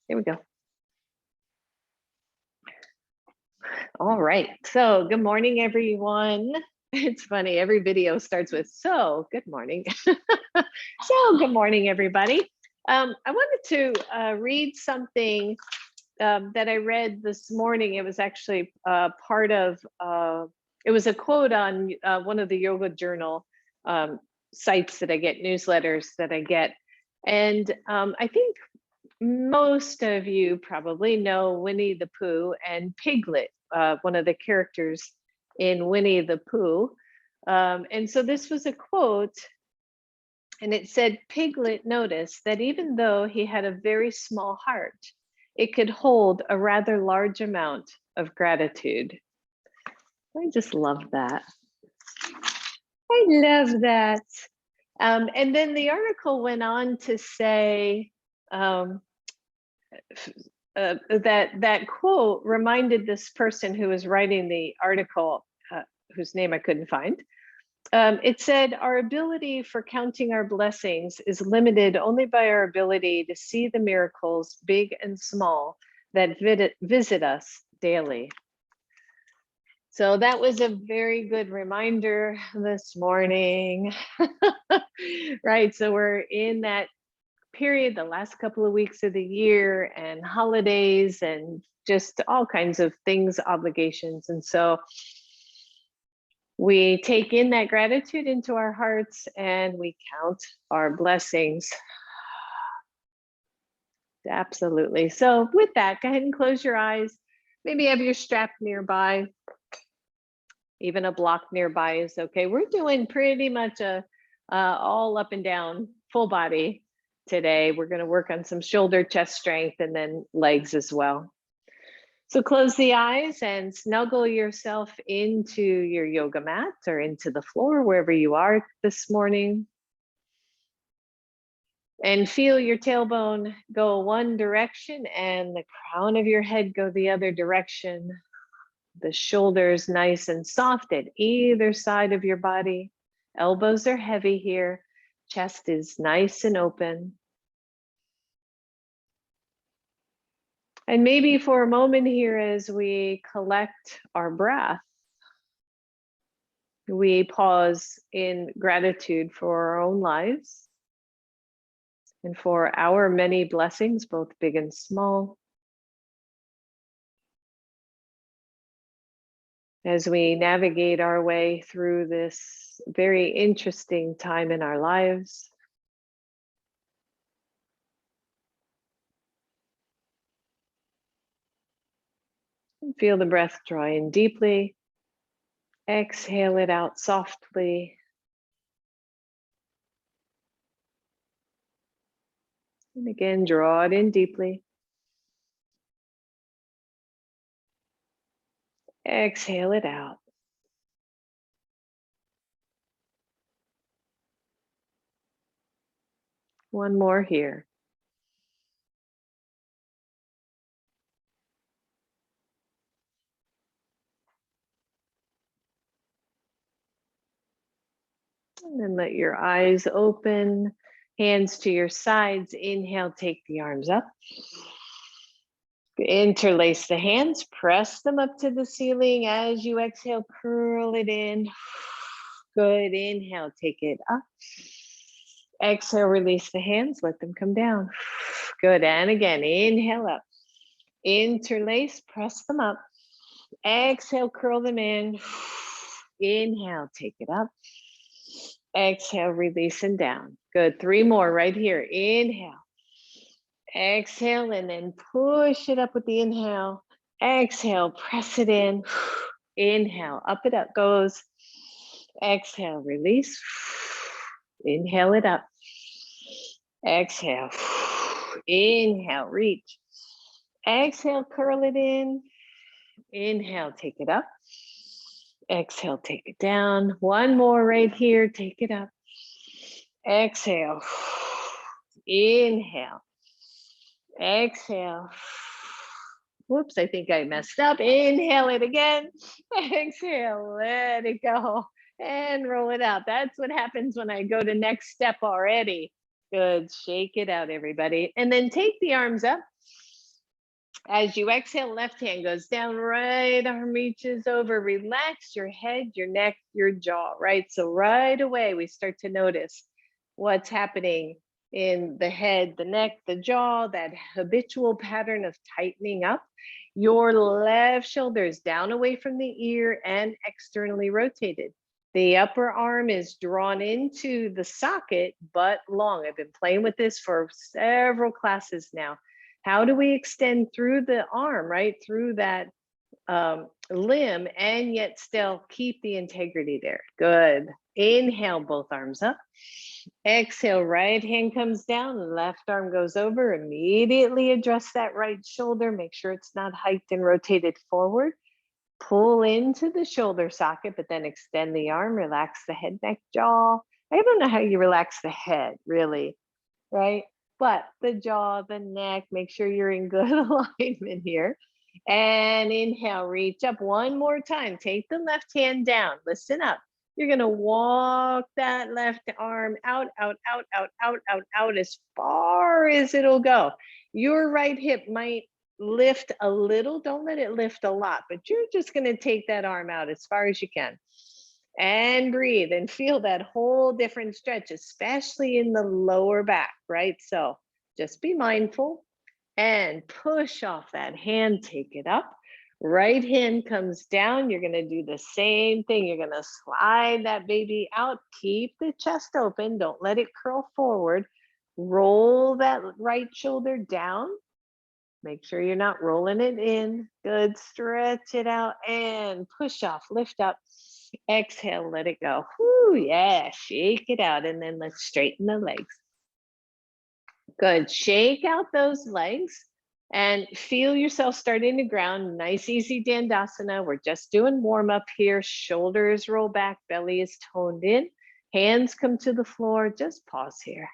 Here we go. All right. So good morning, everyone. It's funny. Every video starts with, so good morning. So good morning, everybody. I wanted to read something that I read this morning. It was actually part of, it was a quote on one of the yoga journal sites that I get, newsletters that I get. And I think most of you probably know Winnie the Pooh and Piglet, one of the characters in Winnie the Pooh. And so this was a quote, and it said, Piglet noticed that even though he had a very small heart, it could hold a rather large amount of gratitude. I just love that. I love that. And then the article went on to say, that quote reminded this person who was writing the article, whose name I couldn't find. It said, our ability for counting our blessings is limited only by our ability to see the miracles, big and small, that visit us daily. So that was a very good reminder this morning, right? So we're in that period, the last couple of weeks of the year, and holidays and just all kinds of things, obligations. And so we take in that gratitude into our hearts and we count our blessings. Absolutely. So with that, go ahead and close your eyes. Maybe have your strap nearby. Even a block nearby is okay. We're doing pretty much a all up and down, full body today. We're going to work on some shoulder, chest strength, and then legs as well. So close the eyes and snuggle yourself into your yoga mat or into the floor, wherever you are this morning. And feel your tailbone go one direction and the crown of your head go the other direction. The shoulders nice and soft at either side of your body. Elbows are heavy here. Chest is nice and open. And maybe for a moment here, as we collect our breath, we pause in gratitude for our own lives and for our many blessings, both big and small. As we navigate our way through this very interesting time in our lives. And feel the breath draw in deeply. Exhale it out softly. And again, draw it in deeply. Exhale it out. One more here. And then let your eyes open, hands to your sides. Inhale, take the arms up. Interlace the hands, press them up to the ceiling. As you exhale, curl it in. Good, inhale, take it up. Exhale, release the hands, let them come down. Good, and again, inhale up. Interlace, press them up. Exhale, curl them in. Inhale, take it up. Exhale, release and down. Good, 3 more right here. Inhale. Exhale, and then push it up with the inhale. Exhale, press it in. Inhale, up it up goes. Exhale, release. Inhale it up. Exhale. Inhale, reach. Exhale, curl it in. Inhale, take it up. Exhale, take it down. One more right here. Take it up. Exhale. Inhale. Exhale. Whoops, I think I messed up. Inhale it again. Exhale, let it go. And roll it out. That's what happens when I go to next step already. Good, shake it out, everybody. And then take the arms up. As you exhale, left hand goes down, right arm reaches over. Relax your head, your neck, your jaw, right? So right away, we start to notice what's happening in the head, the neck, the jaw, that habitual pattern of tightening up. Your left shoulder is down away from the ear and externally rotated. The upper arm is drawn into the socket, but long. I've been playing with this for several classes now. How do we extend through the arm, right? Through that limb and yet still keep the integrity there. Good. Inhale, both arms up. Exhale, right hand comes down, left arm goes over. Immediately address that right shoulder. Make sure it's not hiked and rotated forward. Pull into the shoulder socket, but then extend the arm, relax the head, neck, jaw. I don't know how you relax the head, really, right? But the jaw, the neck, make sure you're in good alignment here. And inhale, reach up one more time. Take the left hand down, listen up. You're gonna walk that left arm out, out, out, out, out, out, out as far as it'll go. Your right hip might lift a little, don't let it lift a lot, but you're just gonna take that arm out as far as you can. And breathe and feel that whole different stretch, especially in the lower back, right? So just be mindful and push off that hand, take it up. Right hand comes down. You're going to do the same thing. You're going to slide that baby out. Keep the chest open. Don't let it curl forward. Roll that right shoulder down. Make sure you're not rolling it in. Good. Stretch it out and push off. Lift up. Exhale, let it go. Whoo, yeah, shake it out. And then let's straighten the legs. Good. Shake out those legs and feel yourself starting to ground. Nice, easy Dandasana. We're just doing warm up here. Shoulders roll back, belly is toned in. Hands come to the floor. Just pause here.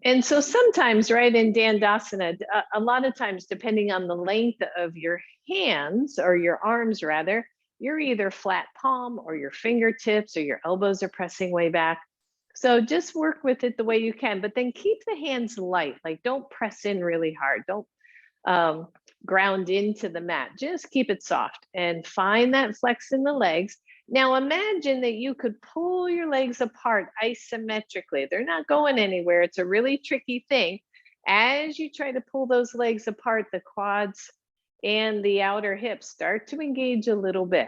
And so sometimes, right, in Dandasana, a lot of times, depending on the length of your hands or your arms, rather, you're either flat palm or your fingertips or your elbows are pressing way back. So just work with it the way you can, but then keep the hands light. Like don't press in really hard. Don't ground into the mat. Just keep it soft and find that flex in the legs. Now imagine that you could pull your legs apart isometrically. They're not going anywhere. It's a really tricky thing. As you try to pull those legs apart, the quads and the outer hips start to engage a little bit.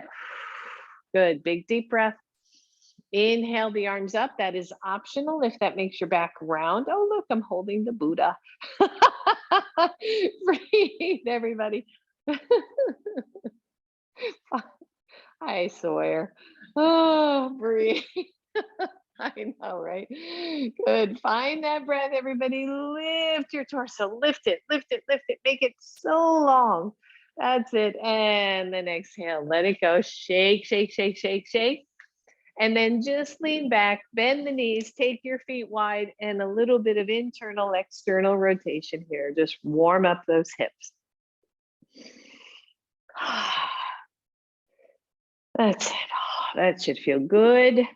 Good, big deep breath. Inhale the arms up. That is optional if that makes your back round. Oh, look, I'm holding the Buddha. Breathe, everybody. I swear. Oh, breathe. I know, right? Good. Find that breath, everybody. Lift your torso. Lift it, lift it, lift it. Make it so long. That's it. And then exhale. Let it go. Shake, shake, shake, shake, shake. And then just lean back, bend the knees, take your feet wide, and a little bit of internal, external rotation here. Just warm up those hips. That's it. Oh, that should feel good.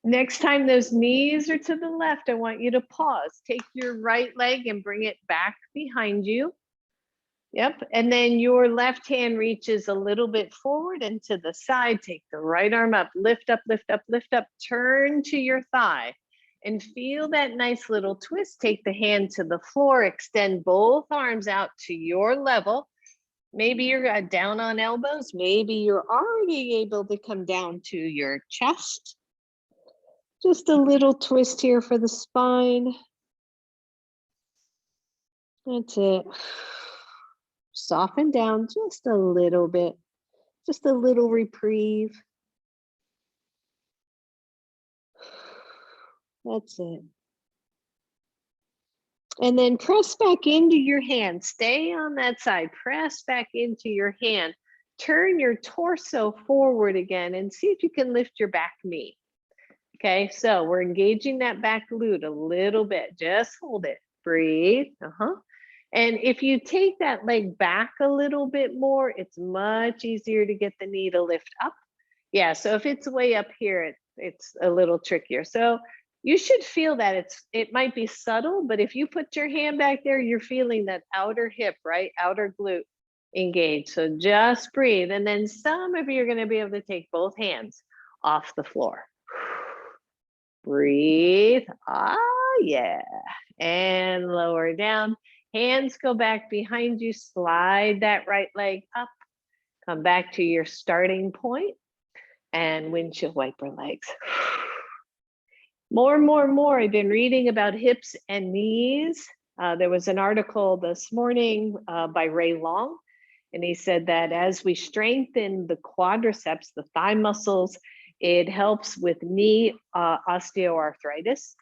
Next time those knees are to the left, I want you to pause. Take your right leg and bring it back behind you. Yep. And then your left hand reaches a little bit forward and to the side. Take the right arm up, lift up, lift up, lift up, turn to your thigh and feel that nice little twist. Take the hand to the floor, extend both arms out to your level. Maybe you're down on elbows. Maybe you're already able to come down to your chest. Just a little twist here for the spine. That's it. Soften down just a little bit, just a little reprieve. That's it. And then press back into your hand. Stay on that side. Press back into your hand. Turn your torso forward again and see if you can lift your back knee. Okay, so we're engaging that back glute a little bit. Just hold it. Breathe. And if you take that leg back a little bit more, it's much easier to get the knee to lift up. Yeah, so if it's way up here, it's a little trickier. So You should feel that it might be subtle, but if you put your hand back there, you're feeling that outer hip, right? Outer glute engaged. So just breathe. And then some of you are going to be able to take both hands off the floor. Breathe. Ah, yeah. And lower down. Hands go back behind you. Slide that right leg up. Come back to your starting point and windshield wiper legs. More. I've been reading about hips and knees. There was an article this morning by Ray Long, and he said that as we strengthen the quadriceps, the thigh muscles, it helps with knee osteoarthritis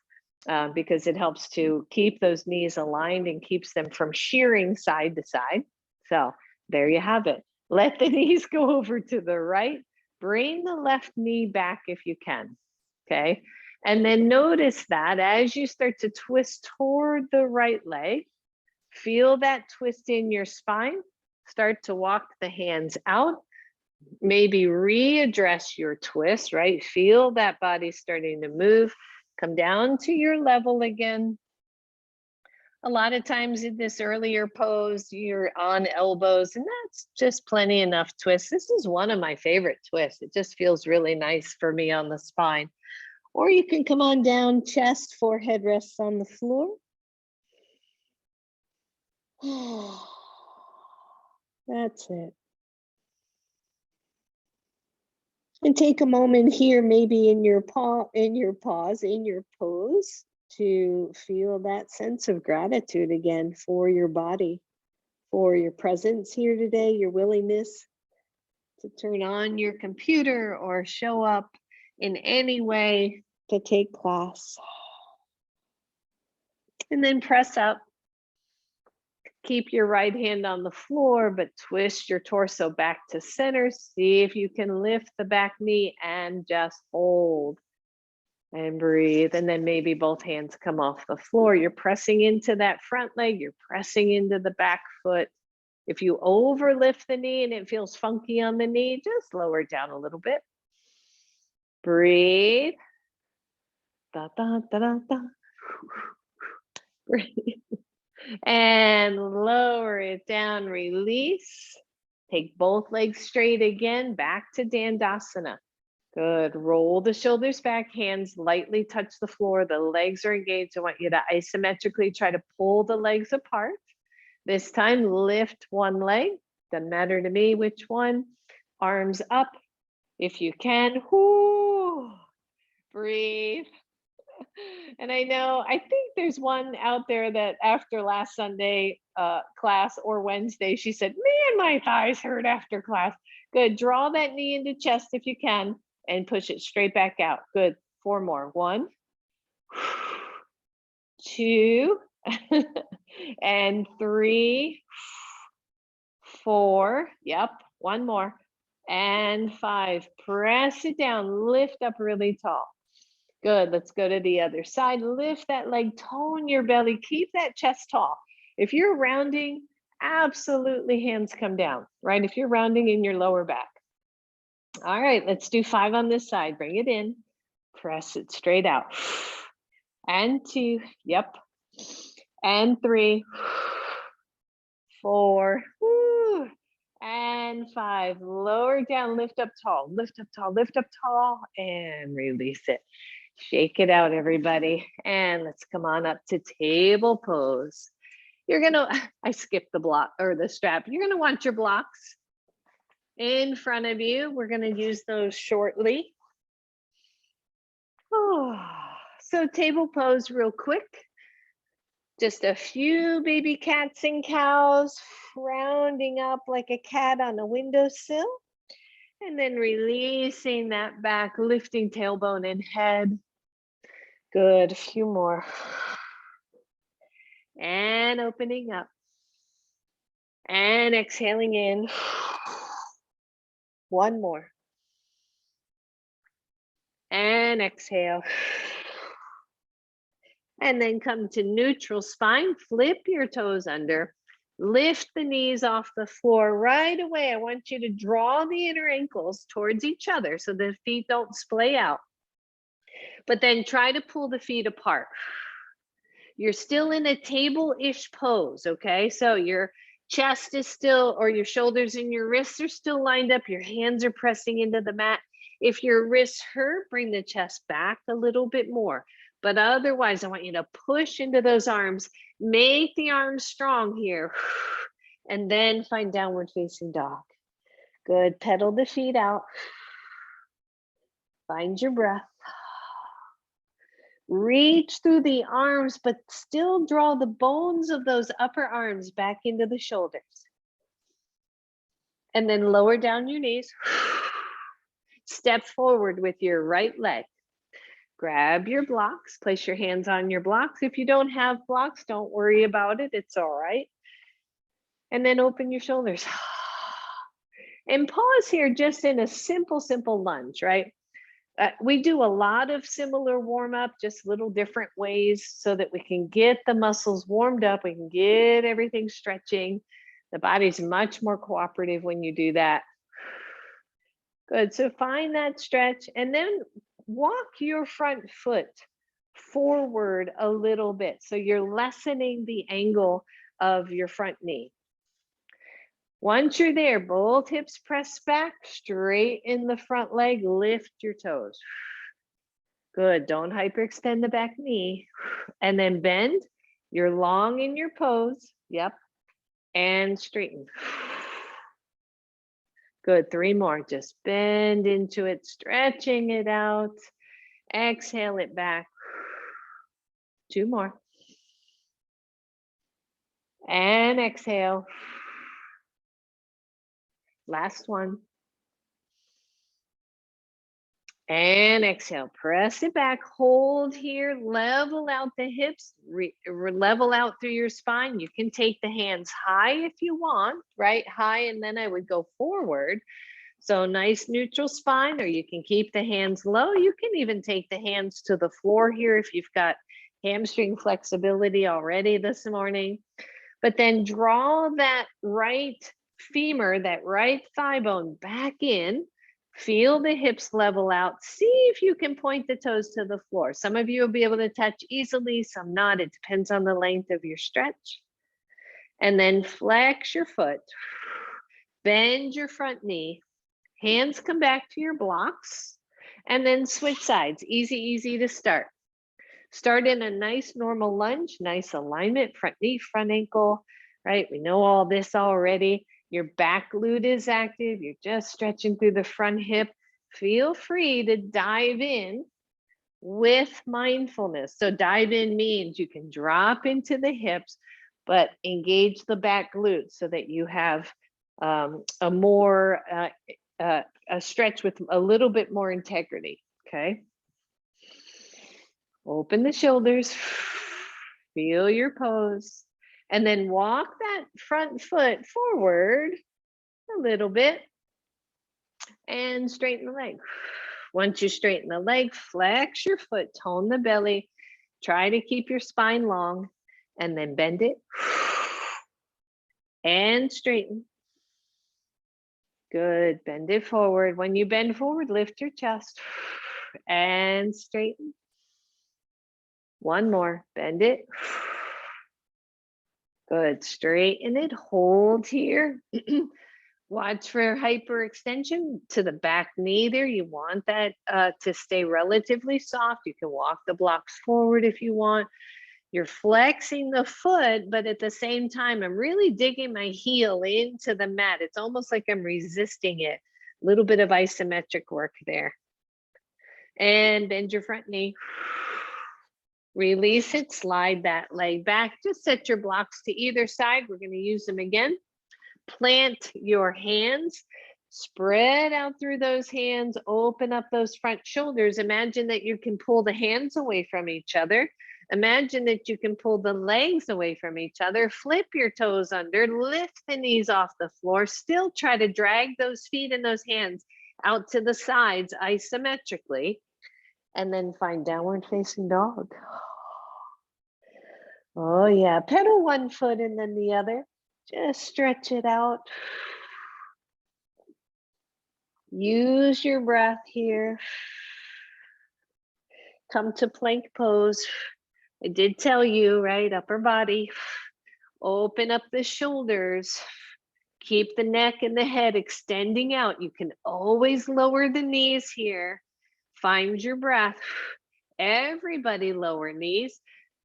because it helps to keep those knees aligned and keeps them from shearing side to side. So there you have it. Let the knees go over to the right. Bring the left knee back if you can, okay? And then notice that as you start to twist toward the right leg, feel that twist in your spine, start to walk the hands out, maybe readdress your twist, right? Feel that body starting to move, come down to your level again. A lot of times in this earlier pose, you're on elbows, and that's just plenty enough twist. This is one of my favorite twists. It just feels really nice for me on the spine. Or you can come on down, chest, forehead rests on the floor. That's it. And take a moment here, maybe in your pose, to feel that sense of gratitude again for your body, for your presence here today, your willingness to turn on your computer or show up in any way to take class. And then press up. Keep your right hand on the floor, but twist your torso back to center. See if you can lift the back knee and just hold and breathe. And then maybe both hands come off the floor. You're pressing into that front leg. You're pressing into the back foot. If you overlift the knee and it feels funky on the knee, just lower it down a little bit. Breathe. Da, da, da, da, da. Breathe. And lower it down, release. Take both legs straight again, back to Dandasana. Good, roll the shoulders back, hands lightly touch the floor, the legs are engaged. I want you to isometrically try to pull the legs apart. This time, lift one leg, doesn't matter to me which one. Arms up, if you can, whoo, breathe. And I think there's one out there that after last Sunday class or Wednesday, she said, man, my thighs hurt after class. Good, draw that knee into chest if you can and push it straight back out. Good, 4 more. 1, 2, and 3, 4. Yep, 1 more. And 5. Press it down, lift up really tall. Good, let's go to the other side. Lift that leg, tone your belly, keep that chest tall. If you're rounding, absolutely hands come down, right? If you're rounding in your lower back. All right, let's do 5 on this side. Bring it in, press it straight out. And 2, yep. And 3, 4, woo. And 5, lower down, lift up tall, lift up tall, lift up tall, and release it. Shake it out, everybody. And let's come on up to table pose. I skipped the block or the strap. You're gonna want your blocks in front of you. We're gonna use those shortly. So table pose real quick. Just a few baby cats and cows rounding up like a cat on a windowsill. And then releasing that back, lifting tailbone and head. Good, a few more. And opening up. And exhaling in. 1 more. And exhale. And then come to neutral spine, flip your toes under, lift the knees off the floor right away. I want you to draw the inner ankles towards each other so the feet don't splay out. But then try to pull the feet apart. You're still in a table-ish pose, okay? So your chest is still, or your shoulders and your wrists are still lined up. Your hands are pressing into the mat. If your wrists hurt, bring the chest back a little bit more. But otherwise, I want you to push into those arms. Make the arms strong here. And then find downward facing dog. Good. Pedal the feet out. Find your breath. Reach through the arms, but still draw the bones of those upper arms back into the shoulders. And then lower down your knees. Step forward with your right leg. Grab your blocks. Place your hands on your blocks. If you don't have blocks, don't worry about it. It's all right. And then open your shoulders. And pause here just in a simple lunge, right? We do a lot of similar warm up, just little different ways so that we can get the muscles warmed up. We can get everything stretching. The body's much more cooperative when you do that. Good. So find that stretch and then walk your front foot forward a little bit. So you're lessening the angle of your front knee. Once you're there, both hips press back, straighten the front leg, lift your toes. Good, don't hyperextend the back knee. And then bend, you're long in your pose, yep, and straighten. Good, 3 more, just bend into it, stretching it out. Exhale it back. 2 more. And exhale. Last one. And exhale, press it back, hold here, level out the hips, level out through your spine. You can take the hands high if you want, right? High, and then I would go forward. So nice neutral spine, or you can keep the hands low. You can even take the hands to the floor here if you've got hamstring flexibility already this morning. But then draw that right femur, that right thigh bone back in. Feel the hips level out. See if you can point the toes to the floor. Some of you will be able to touch easily, some not. It depends on the length of your stretch. And then flex your foot. Bend your front knee. Hands come back to your blocks. And then switch sides. Easy to start. Start in a nice normal lunge, nice alignment, front knee, front ankle, right? We know all this already. Your back glute is active. You're just stretching through the front hip. Feel free to dive in with mindfulness. So dive in means you can drop into the hips, but engage the back glute so that you have a more, a stretch with a little bit more integrity, okay? Open the shoulders, feel your pose, and then walk that front foot forward a little bit and straighten the leg. Once you straighten the leg, flex your foot, tone the belly, try to keep your spine long, and then bend it and straighten. Good, bend it forward. When you bend forward, lift your chest and straighten. One more, bend it. Good, straighten it, hold here. Watch for hyperextension to the back knee there. You want that to stay relatively soft. You can walk the blocks forward if you want. You're flexing the foot, but at the same time, I'm really digging my heel into the mat. It's almost like I'm resisting it. A little bit of isometric work there. And bend your front knee. Release it, slide that leg back. Just set your blocks to either side. We're going to use them again. Plant your hands, spread out through those hands, open up those front shoulders. Imagine that you can pull the hands away from each other. Imagine that you can pull the legs away from each other. Flip your toes under, lift the knees off the floor. Still try to drag those feet and those hands out to the sides isometrically. And then find downward facing dog. Oh yeah, pedal one foot and then the other. Just stretch it out. Use your breath here. Come to plank pose. I did tell you, right? Upper body. Open up the shoulders. Keep the neck and the head extending out. You can always lower the knees here. Find your breath. Everybody lower knees.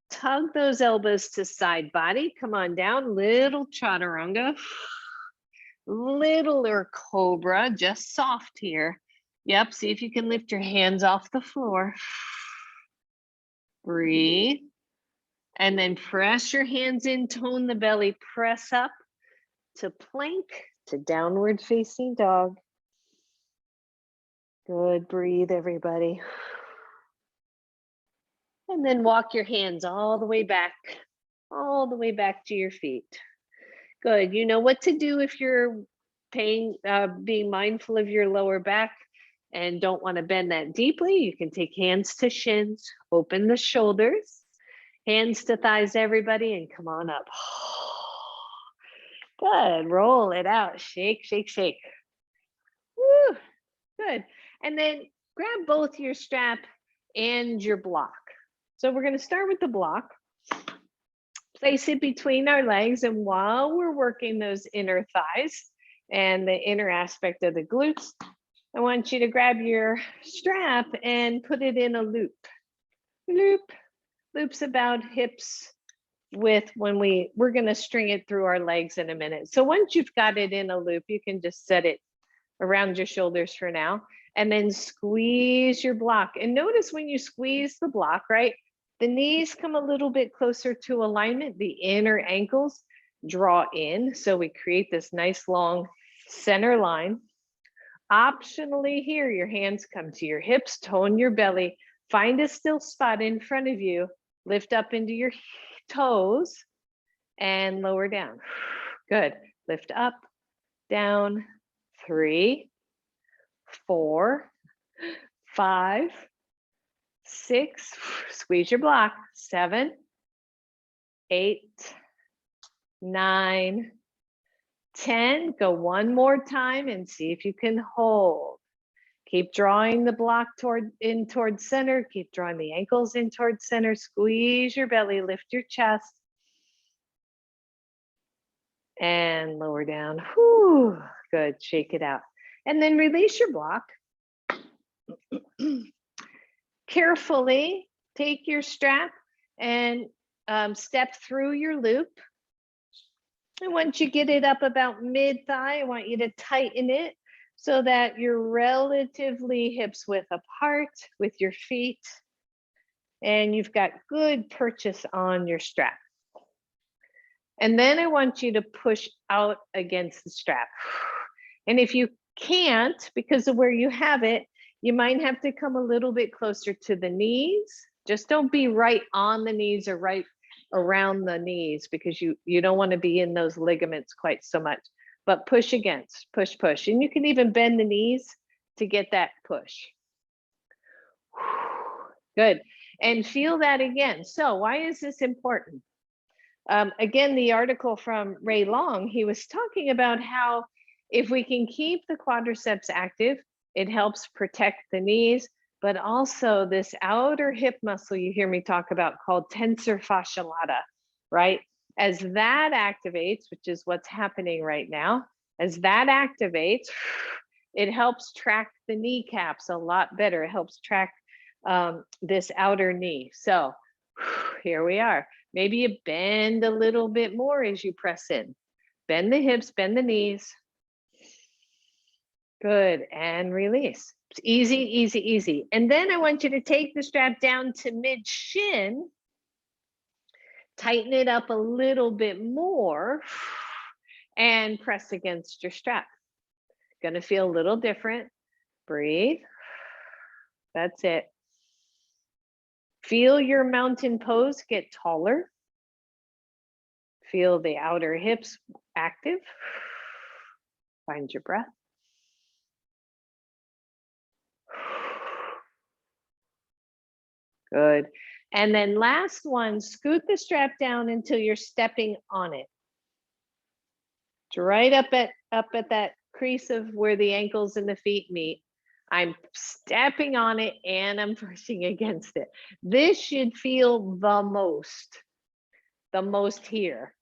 Tug those elbows to side body. Come on down. Little chaturanga. Littler cobra, just soft here. Yep, see if you can lift your hands off the floor. Breathe. And then press your hands in, tone the belly, press up to plank, to downward facing dog. Good, breathe everybody. And then walk your hands all the way back to your feet. Good, you know what to do if you're being mindful of your lower back and don't want to bend that deeply. You can take hands to shins, open the shoulders, hands to thighs, everybody, and come on up. Good, roll it out, shake, shake, shake. Woo, good. And then grab both your strap and your block. So we're going to start with the block. Place it between our legs, and while we're working those inner thighs and the inner aspect of the glutes, I want you to grab your strap and put it in a loop. Loops about hips width when we're going to string it through our legs in a minute. So once you've got it in a loop, you can just set it around your shoulders for now, and then squeeze your block. And notice when you squeeze the block, right? The knees come a little bit closer to alignment. The inner ankles draw in. So we create this nice long center line. Optionally here, your hands come to your hips, tone your belly, find a still spot in front of you, lift up into your toes and lower down. Good. Lift up, down, 3, 4, 5, 6, squeeze your block, 7, 8, 9, 10. Go one more time and see if you can hold. Keep drawing the block towards center. Keep drawing the ankles in towards center. Squeeze your belly, lift your chest. And lower down. Whew, good, shake it out. And then release your block. Carefully take your strap and step through your loop. And once you get it up about mid-thigh, I want you to tighten it so that you're relatively hips width apart with your feet. And you've got good purchase on your strap. And then I want you to push out against the strap. And if you can't, because of where you have it, you might have to come a little bit closer to the knees. Just don't be right on the knees or right around the knees, because you don't want to be in those ligaments quite so much. But push against, push, push. And you can even bend the knees to get that push. Good. And feel that again. So why is this important? Again, the article from Ray Long, he was talking about how if we can keep the quadriceps active, it helps protect the knees, but also this outer hip muscle you hear me talk about called tensor fascia lata, right? As that activates, which is what's happening right now, as that activates, it helps track the kneecaps a lot better. It helps track this outer knee. So here we are. Maybe you bend a little bit more as you press in. Bend the hips, bend the knees. Good, and release. It's easy, easy, easy. And then I want you to take the strap down to mid-shin, tighten it up a little bit more, and press against your strap. Gonna feel a little different. Breathe. That's it. Feel your mountain pose get taller. Feel the outer hips active. Find your breath. Good. And then last one, scoot the strap down until you're stepping on it. It's right up at that crease of where the ankles and the feet meet. I'm stepping on it and I'm pushing against it. This should feel the most here.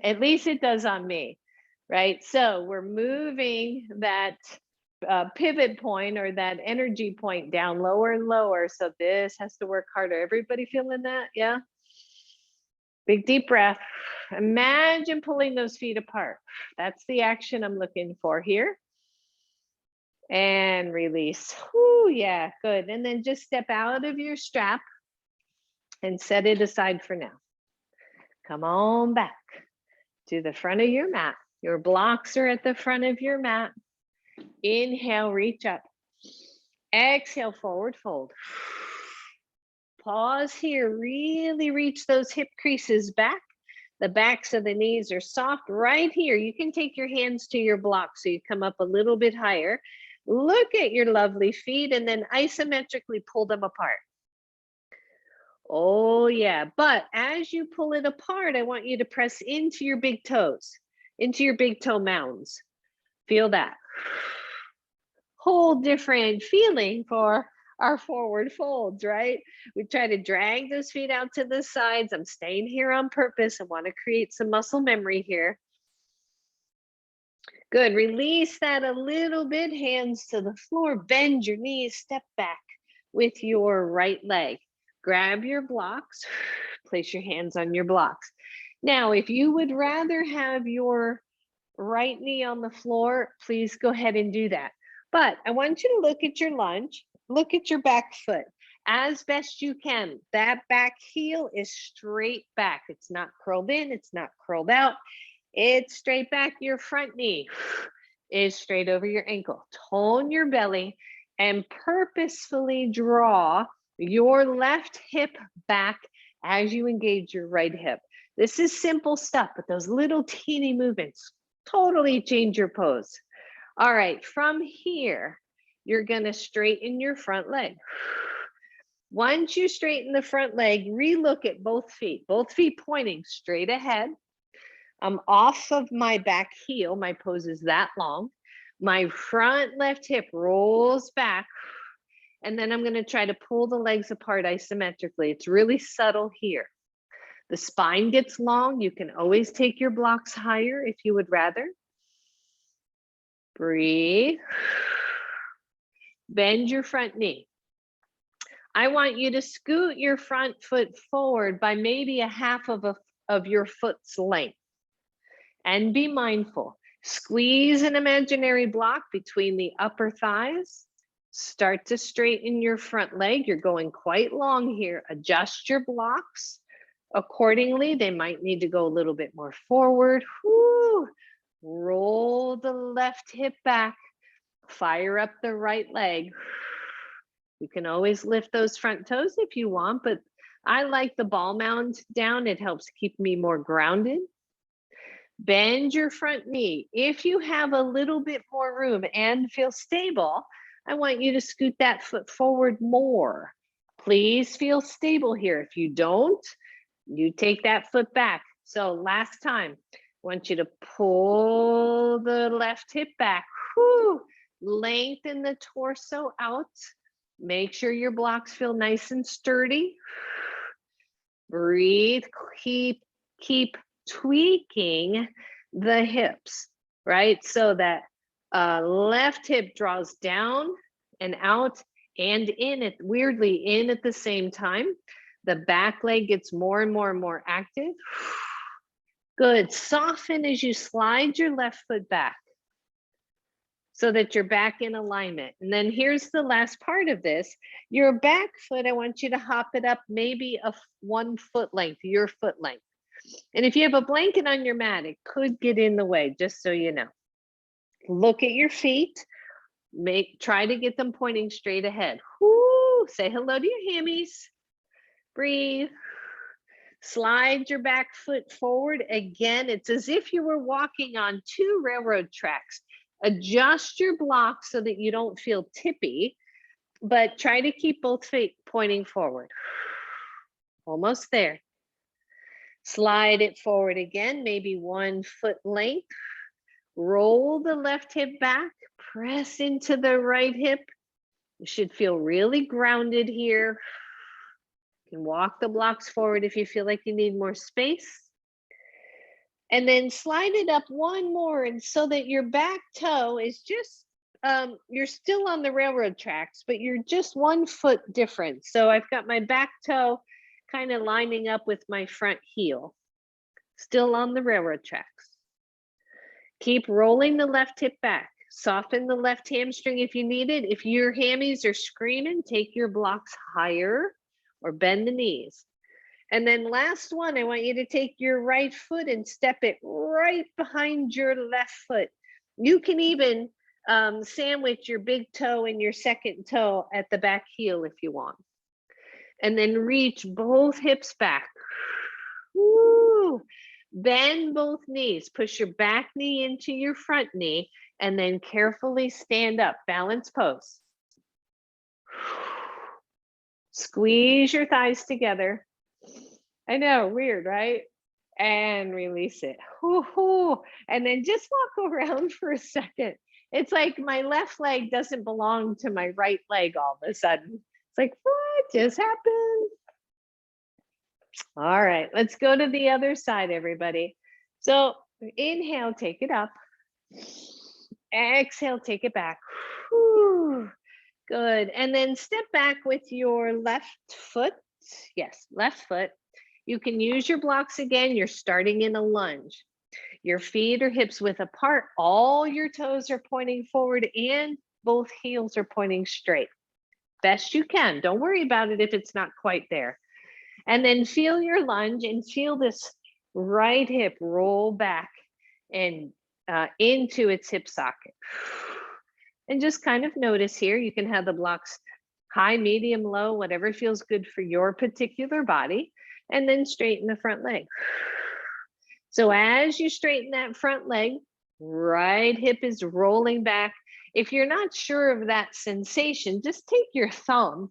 At least it does on me, right? So we're moving that pivot point or that energy point down lower and lower. So this has to work harder. Everybody feeling that? Yeah. Big deep breath. Imagine pulling those feet apart. That's the action I'm looking for here. And release. Whoo, yeah, good. And then just step out of your strap and set it aside for now. Come on back to the front of your mat. Your blocks are at the front of your mat. Inhale, reach up. Exhale, forward fold. Pause here, really reach those hip creases back. The backs of the knees are soft right here. You can take your hands to your blocks so you come up a little bit higher. Look at your lovely feet and then isometrically pull them apart. Oh yeah, but as you pull it apart, I want you to press into your big toes, into your big toe mounds. Feel that. Whole different feeling for our forward folds, right? We try to drag those feet out to the sides. I'm staying here on purpose. I want to create some muscle memory here. Good. Release that a little bit. Hands to the floor. Bend your knees. Step back with your right leg. Grab your blocks. Place your hands on your blocks. Now, if you would rather have your right knee on the floor, please go ahead and do that. But I want you to look at your lunge. Look at your back foot as best you can. That back heel is straight back. It's not curled in. It's not curled out. It's straight back. Your front knee is straight over your ankle. Tone your belly and purposefully draw your left hip back as you engage your right hip. This is simple stuff, but those little teeny movements totally change your pose. All right, from here, you're gonna straighten your front leg. Once you straighten the front leg, relook at both feet pointing straight ahead. I'm off of my back heel, my pose is that long. My front left hip rolls back, and then I'm gonna try to pull the legs apart isometrically. It's really subtle here. The spine gets long. You can always take your blocks higher if you would rather. Breathe. Bend your front knee. I want you to scoot your front foot forward by maybe a half of your foot's length. And be mindful. Squeeze an imaginary block between the upper thighs. Start to straighten your front leg. You're going quite long here. Adjust your blocks accordingly. They might need to go a little bit more forward. Whoo. Roll the left hip back. Fire up the right leg. You can always lift those front toes if you want, but I like the ball mound down. It helps keep me more grounded. Bend your front knee. If you have a little bit more room and feel stable, I want you to scoot that foot forward more. Please feel stable here. If you don't, you take that foot back. So last time, I want you to pull the left hip back. Whew. Lengthen the torso out. Make sure your blocks feel nice and sturdy. Breathe. Keep tweaking the hips, right? So that left hip draws down and out and in it, weirdly in at the same time. The back leg gets more and more and more active. Good. Soften as you slide your left foot back so that you're back in alignment. And then here's the last part of this. Your back foot, I want you to hop it up maybe 1 foot length, your foot length. And if you have a blanket on your mat, it could get in the way, just so you know. Look at your feet. Try to get them pointing straight ahead. Whoo, say hello to your hammies. Breathe. Slide your back foot forward. Again, it's as if you were walking on 2 railroad tracks. Adjust your blocks so that you don't feel tippy, but try to keep both feet pointing forward. Almost there. Slide it forward again, maybe 1 foot length. Roll the left hip back, press into the right hip. You should feel really grounded here. You can walk the blocks forward if you feel like you need more space. And then slide it up one more, and so that your back toe is just, you're still on the railroad tracks, but you're just 1 foot different. So I've got my back toe kind of lining up with my front heel, still on the railroad tracks. Keep rolling the left hip back. Soften the left hamstring if you need it. If your hammies are screaming, take your blocks higher or bend the knees. And then last one, I want you to take your right foot and step it right behind your left foot. You can even sandwich your big toe and your second toe at the back heel if you want. And then reach both hips back. Woo. Bend both knees. Push your back knee into your front knee, and then carefully stand up. Balance pose. Squeeze your thighs together. I know, weird, right? And release it. And then just walk around for a second. It's like my left leg doesn't belong to my right leg all of a sudden. It's like, what just happened? All right, let's go to the other side, everybody. So inhale, take it up. Exhale, take it back. Whew. Good. And then step back with your left foot. Yes, left foot. You can use your blocks again. You're starting in a lunge. Your feet are hips width apart. All your toes are pointing forward and both heels are pointing straight. Best you can. Don't worry about it if it's not quite there. And then feel your lunge and feel this right hip roll back and into its hip socket. And just kind of notice here, you can have the blocks high, medium, low, whatever feels good for your particular body, and then straighten the front leg. So as you straighten that front leg, right hip is rolling back. If you're not sure of that sensation, just take your thumb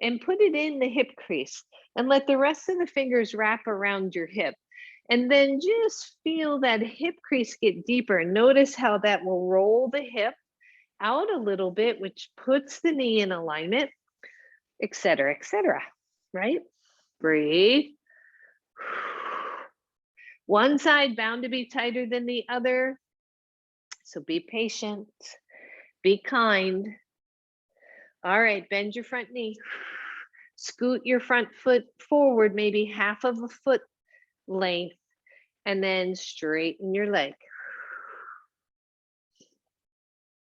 and put it in the hip crease and let the rest of the fingers wrap around your hip. And then just feel that hip crease get deeper. Notice how that will roll the hip out a little bit, which puts the knee in alignment, etc., right? Breathe. One side bound to be tighter than the other. So be patient, be kind. All right, bend your front knee. Scoot your front foot forward, maybe half of a foot length, and then straighten your leg.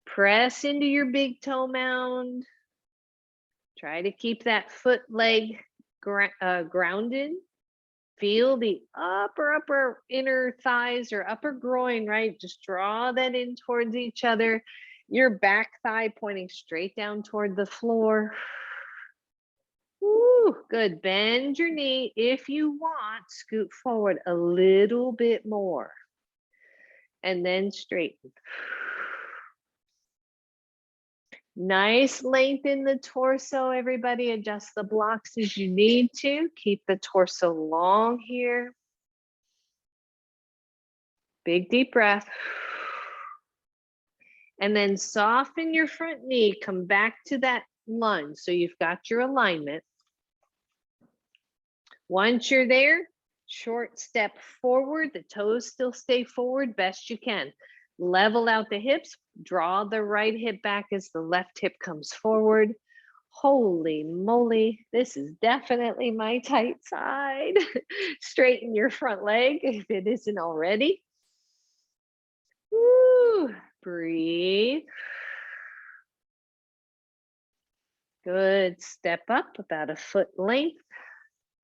Press into your big toe mound. Try to keep that foot leg grounded. Feel the upper inner thighs or upper groin, right? Just draw that in towards each other. Your back thigh pointing straight down toward the floor. Woo, good. Bend your knee. If you want, scoot forward a little bit more. And then straighten. Nice length in the torso, everybody. Adjust the blocks as you need to. Keep the torso long here. Big deep breath. And then soften your front knee. Come back to that lunge. So you've got your alignment. Once you're there, short step forward. The toes still stay forward best you can. Level out the hips, draw the right hip back as the left hip comes forward. Holy moly, this is definitely my tight side. Straighten your front leg if it isn't already. Woo, breathe. Good, step up about a foot length.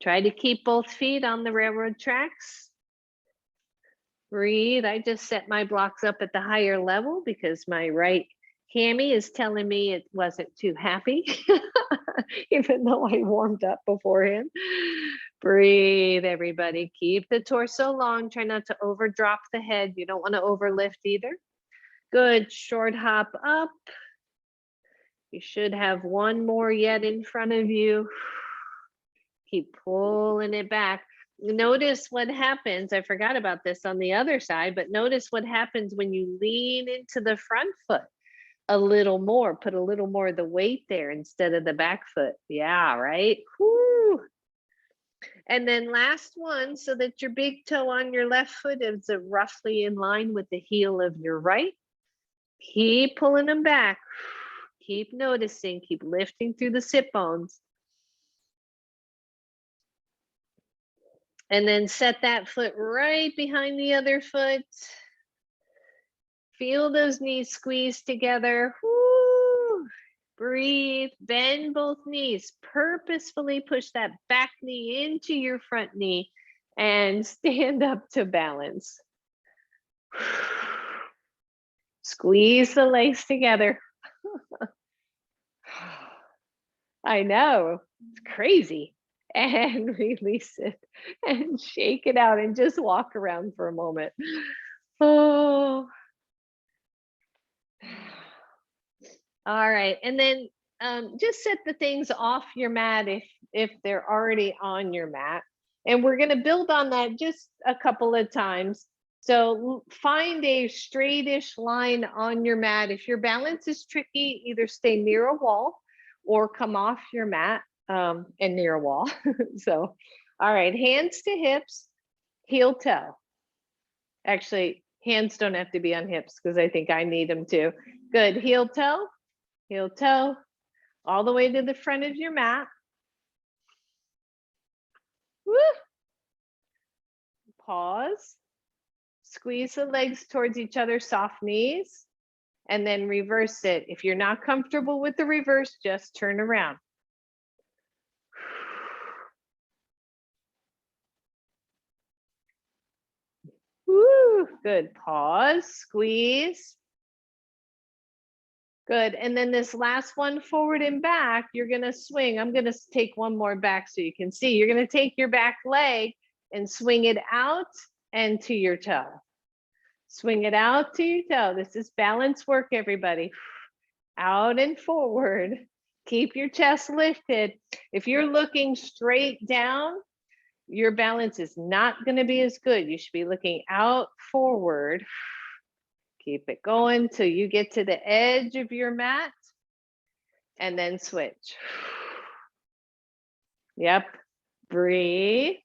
Try to keep both feet on the railroad tracks. Breathe. I just set my blocks up at the higher level because my right hammy is telling me it wasn't too happy, even though I warmed up beforehand. Breathe, everybody. Keep the torso long. Try not to overdrop the head. You don't want to overlift either. Good. Short hop up. You should have one more yet in front of you. Keep pulling it back. Notice what happens. I forgot about this on the other side, but notice what happens when you lean into the front foot. a little more, put a little more of the weight there instead of the back foot. Yeah, right? Whoo. And then last one, so that your big toe on your left foot is roughly in line with the heel of your right. Keep pulling them back. Keep noticing, keep lifting through the sit bones. And then set that foot right behind the other foot. Feel those knees squeeze together. Woo. Breathe, bend both knees. Purposefully push that back knee into your front knee and stand up to balance. Squeeze the legs together. I know, it's crazy. And release it and shake it out and just walk around for a moment. Oh. All right. And then just set the things off your mat if they're already on your mat. And we're going to build on that just a couple of times. So find a straightish line on your mat. If your balance is tricky, either stay near a wall or come off your mat and near a wall. So, all right, hands to hips, heel toe. Actually, hands don't have to be on hips because I think I need them too. Good, heel toe, all the way to the front of your mat. Woo. Pause. Squeeze the legs towards each other, soft knees, and then reverse it. If you're not comfortable with the reverse, just turn around. Woo, good. Pause, squeeze. Good. And then this last one, forward and back, you're going to swing. I'm going to take one more back so you can see. You're going to take your back leg and swing it out and to your toe. Swing it out to your toe. This is balance work, everybody. Out and forward. Keep your chest lifted. If you're looking straight down, your balance is not going to be as good. You should be looking out forward. Keep it going till you get to the edge of your mat and then switch. Yep. Breathe.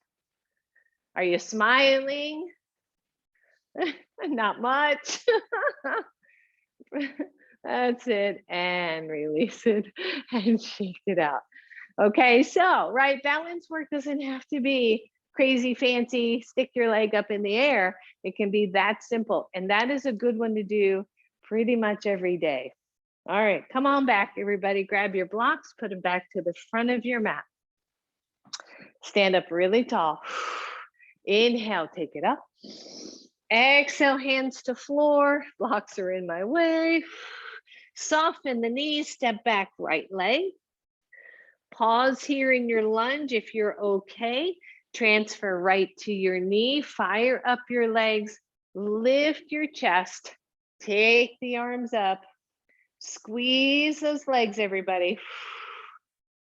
Are you smiling? Not much. That's it. And release it and shake it out. Okay, so, right, balance work doesn't have to be crazy fancy, stick your leg up in the air. It can be that simple. And that is a good one to do pretty much every day. All right, come on back, everybody. Grab your blocks, put them back to the front of your mat. Stand up really tall. Inhale, take it up. Exhale, hands to floor. Blocks are in my way. Soften the knees, step back, right leg. Pause here in your lunge if you're okay. Transfer right to your knee. Fire up your legs. Lift your chest. Take the arms up. Squeeze those legs, everybody.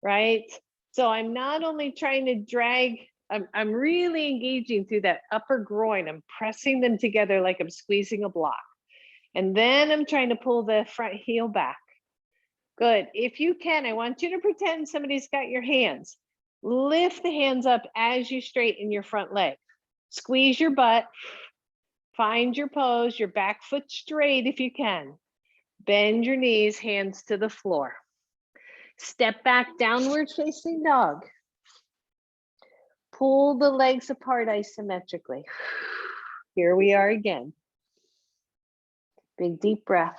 Right? So I'm not only trying to drag, I'm really engaging through that upper groin. I'm pressing them together like I'm squeezing a block. And then I'm trying to pull the front heel back. Good. If you can, I want you to pretend somebody's got your hands. Lift the hands up as you straighten your front leg. Squeeze your butt. Find your pose, your back foot straight if you can. Bend your knees, hands to the floor. Step back, downward facing dog. Pull the legs apart isometrically. Here we are again. Big deep breath.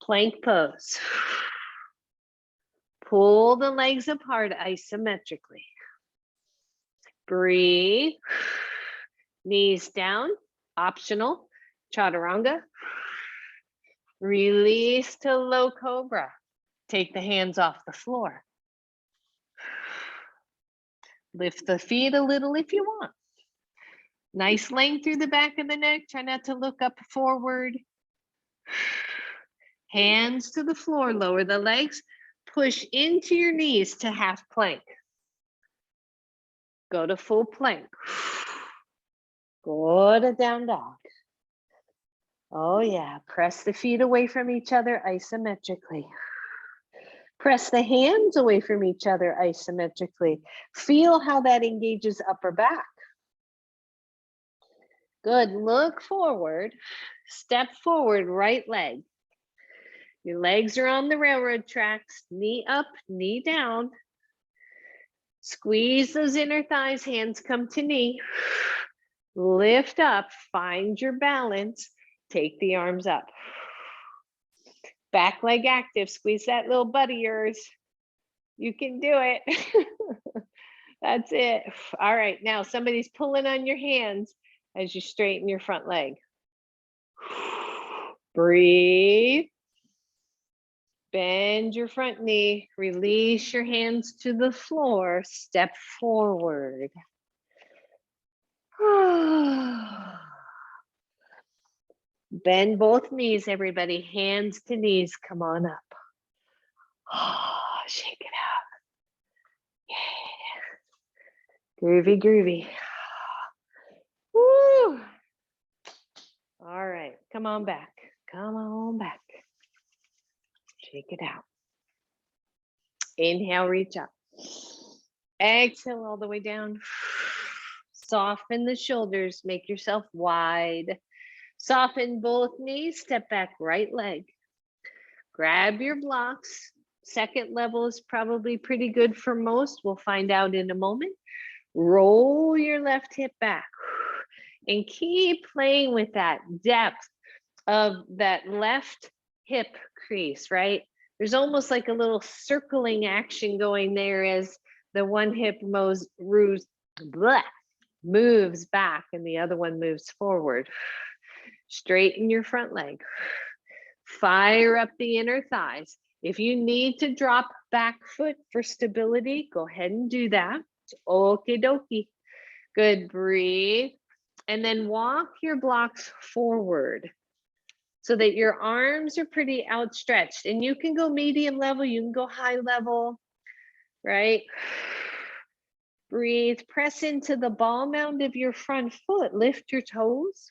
Plank pose. Pull the legs apart isometrically. Breathe. Knees down, optional. Chaturanga. Release to low cobra. Take the hands off the floor. Lift the feet a little if you want. Nice length through the back of the neck. Try not to look up forward. Hands to the floor, lower the legs. Push into your knees to half plank. Go to full plank. Go to down dog. Oh yeah, press the feet away from each other isometrically. Press the hands away from each other isometrically. Feel how that engages upper back. Good, look forward, step forward, right leg. Your legs are on the railroad tracks, knee up, knee down. Squeeze those inner thighs, hands come to knee. Lift up, find your balance, take the arms up. Back leg active, squeeze that little butt of yours. You can do it. That's it. All right, now somebody's pulling on your hands as you straighten your front leg. Breathe. Bend your front knee, release your hands to the floor, step forward. Bend both knees, everybody. Hands to knees, come on up. Shake it out. Yeah. Groovy, groovy. Woo. All right, come on back. Come on back. Shake it out. Inhale, reach up. Exhale all the way down. Soften the shoulders, make yourself wide. Soften both knees, step back, right leg. Grab your blocks. Second level is probably pretty good for most. We'll find out in a moment. Roll your left hip back and keep playing with that depth of that left hip crease, right? There's almost like a little circling action going there as the one hip moves back and the other one moves forward. Straighten your front leg. Fire up the inner thighs. If you need to drop back foot for stability, go ahead and do that. Okie dokie. Good, breathe. And then walk your blocks forward so that your arms are pretty outstretched. And you can go medium level, you can go high level, right? Breathe, press into the ball mound of your front foot. Lift your toes.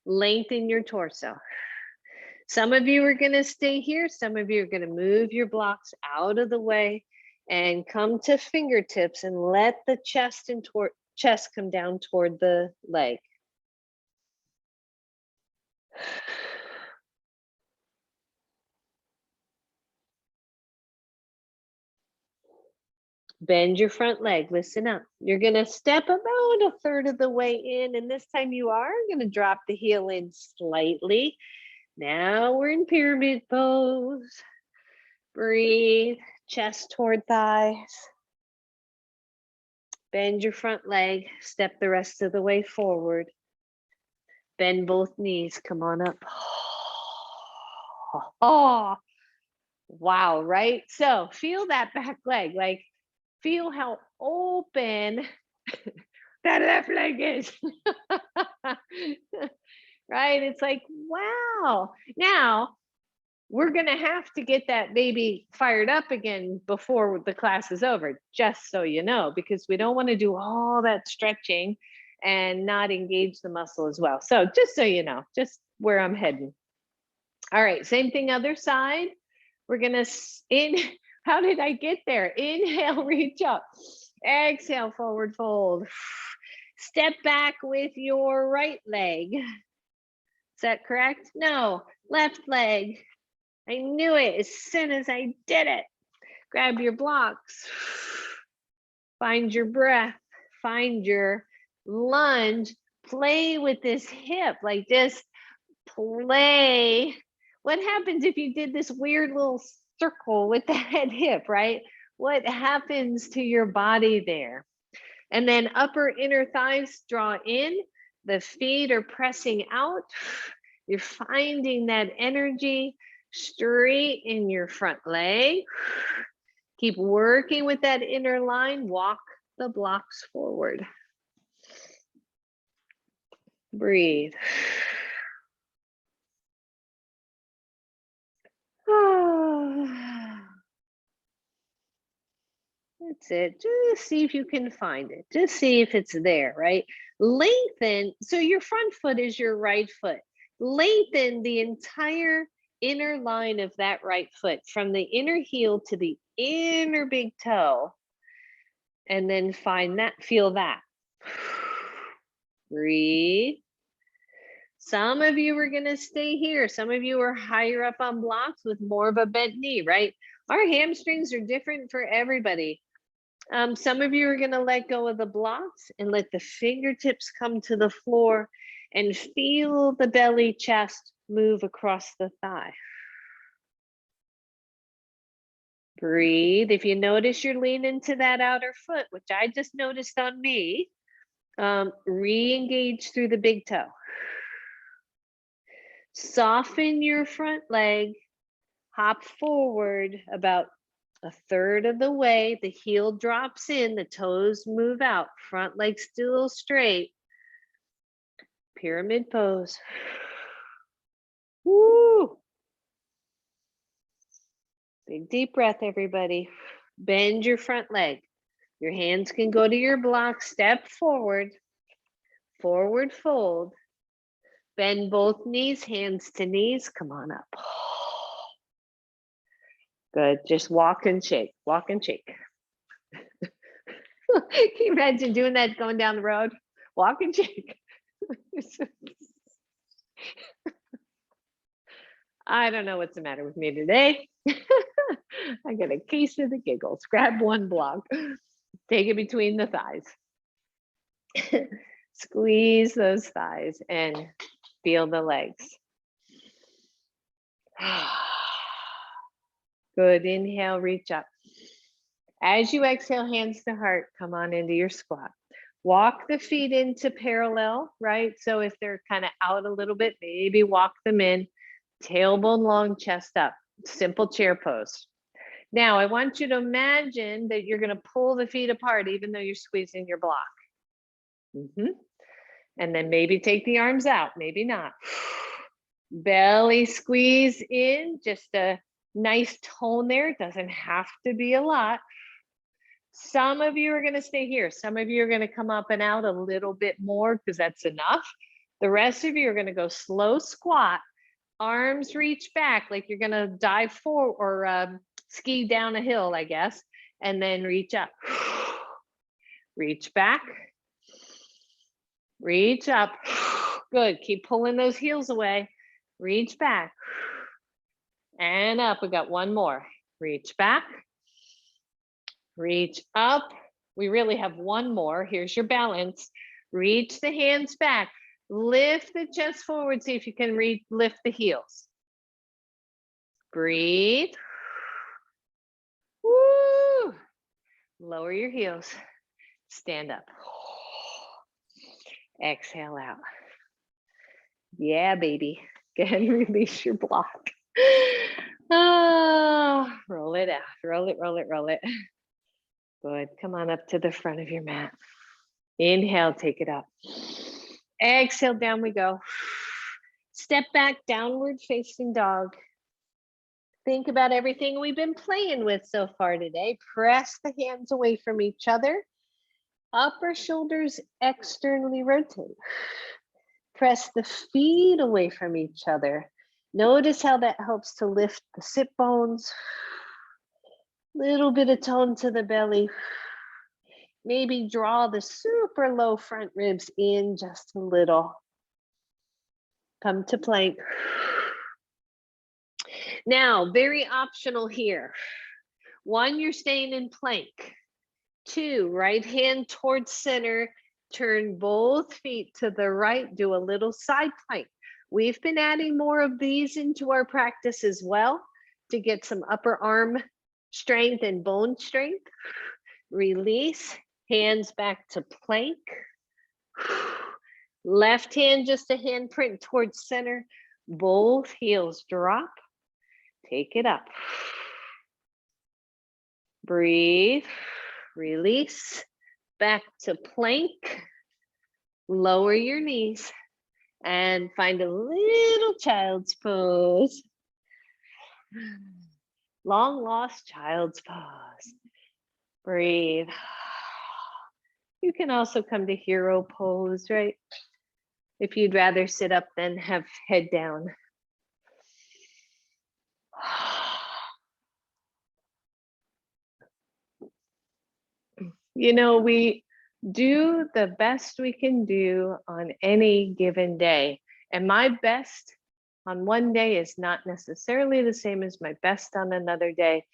Lengthen your torso. Some of you are going to stay here. Some of you are going to move your blocks out of the way and come to fingertips and let the chest and chest come down toward the leg. Bend your front leg, listen up. You're gonna step about a third of the way in, and this time you are gonna drop the heel in slightly. Now we're in pyramid pose. Breathe, chest toward thighs. Bend your front leg, step the rest of the way forward. Bend both knees, come on up. Oh, wow, right? So feel that back leg, like feel how open that left leg is. Right? It's like, wow. Now, we're going to have to get that baby fired up again before the class is over, just so you know, because we don't want to do all that stretching and not engage the muscle as well. So just so you know, just where I'm heading. All right, same thing, other side. We're going to, how did I get there? Inhale, reach up. Exhale, forward fold. Step back with your right leg. Is that correct? No, left leg. I knew it as soon as I did it. Grab your blocks. Find your breath. Find your lunge. Play with this hip, like just play. What happens if you did this weird little circle with that hip, right? What happens to your body there? And then upper inner thighs draw in. The feet are pressing out. You're finding that energy. Straight in your front leg. Keep working with that inner line. Walk the blocks forward. Breathe. That's it. Just see if you can find it. Just see if it's there, right? Lengthen. So your front foot is your right foot. Lengthen the entire inner line of that right foot from the inner heel to the inner big toe. And then find that, feel that. Breathe. Some of you are going to stay here. Some of you are higher up on blocks with more of a bent knee, right? Our hamstrings are different for everybody. Some of you are going to let go of the blocks and let the fingertips come to the floor and feel the belly, chest move across the thigh. Breathe. If you notice you're leaning to that outer foot, which I just noticed on me, re-engage through the big toe. Soften your front leg, hop forward about a third of the way. The heel drops in, the toes move out, front leg still straight. Pyramid pose. Woo! Big deep breath, everybody. Bend your front leg. Your hands can go to your block. Step forward. Forward fold. Bend both knees, hands to knees. Come on up. Good. Just walk and shake. Walk and shake. Can you imagine doing that going down the road? Walk and shake. I don't know what's the matter with me today. I got a case of the giggles. Grab one block. Take it between the thighs. Squeeze those thighs and feel the legs. Good. Inhale, reach up. As you exhale, hands to heart, come on into your squat. Walk the feet into parallel, right? So if they're kind of out a little bit, maybe walk them in. Tailbone long, chest up. Simple chair pose. Now, I want you to imagine that you're going to pull the feet apart, even though you're squeezing your block. And then maybe take the arms out, maybe not. Belly squeeze in, just a nice tone there. It doesn't have to be a lot. Some of you are going to stay here. Some of you are going to come up and out a little bit more because that's enough. The rest of you are going to go slow squat. Arms reach back like you're going to dive forward or ski down a hill, I guess, and then reach up. Reach back. Reach up. Good. Keep pulling those heels away. Reach back. And up. We got one more. Reach back. Reach up. We really have one more. Here's your balance. Reach the hands back. Lift the chest forward. See if you can lift the heels. Breathe. Woo. Lower your heels. Stand up. Exhale out. Yeah, baby. Go ahead and release your block. Oh, roll it out. Roll it, roll it, roll it. Good. Come on up to the front of your mat. Inhale, take it up. Exhale, down we go. Step back, downward facing dog. Think about everything we've been playing with so far today. Press the hands away from each other. Upper shoulders externally rotate. Press the feet away from each other. Notice how that helps to lift the sit bones. Little bit of tone to the belly. Maybe draw the super low front ribs in just a little. Come to plank. Now, very optional here. 1, you're staying in plank. 2, right hand towards center. Turn both feet to the right. Do a little side plank. We've been adding more of these into our practice as well to get some upper arm strength and bone strength. Release. Hands back to plank. Left hand, just a handprint towards center. Both heels drop. Take it up. Breathe. Release. Back to plank. Lower your knees. And find a little child's pose. Long lost child's pose. Breathe. You can also come to hero pose, right? if you'd rather sit up than have head down. You know, we do the best we can do on any given day. And my best on one day is not necessarily the same as my best on another day.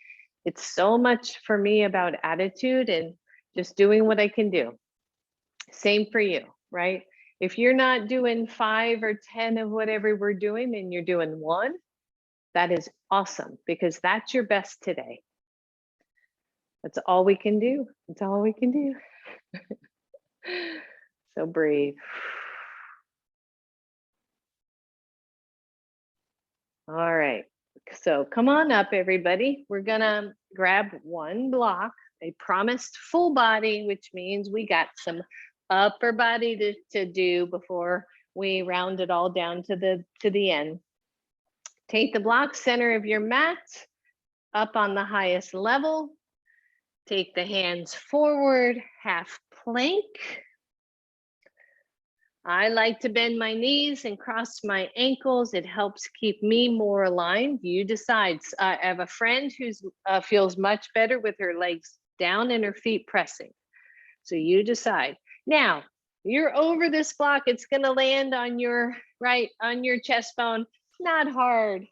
It's so much for me about attitude and just doing what I can do. Same for you, right? If you're not doing 5 or 10 of whatever we're doing and you're doing 1, that is awesome because that's your best today. That's all we can do. That's all we can do. So breathe. All right. So come on up, everybody. We're gonna grab one block, a promised full body, which means we got some upper body to do before we round it all down to the end. Take the block, center of your mat, up on the highest level. Take the hands forward, half plank. I like to bend my knees and cross my ankles. It helps keep me more aligned. You decide. I have a friend who feels much better with her legs down and her feet pressing. So you decide. Now, you're over this block. It's going to land on your on your chest bone. Not hard.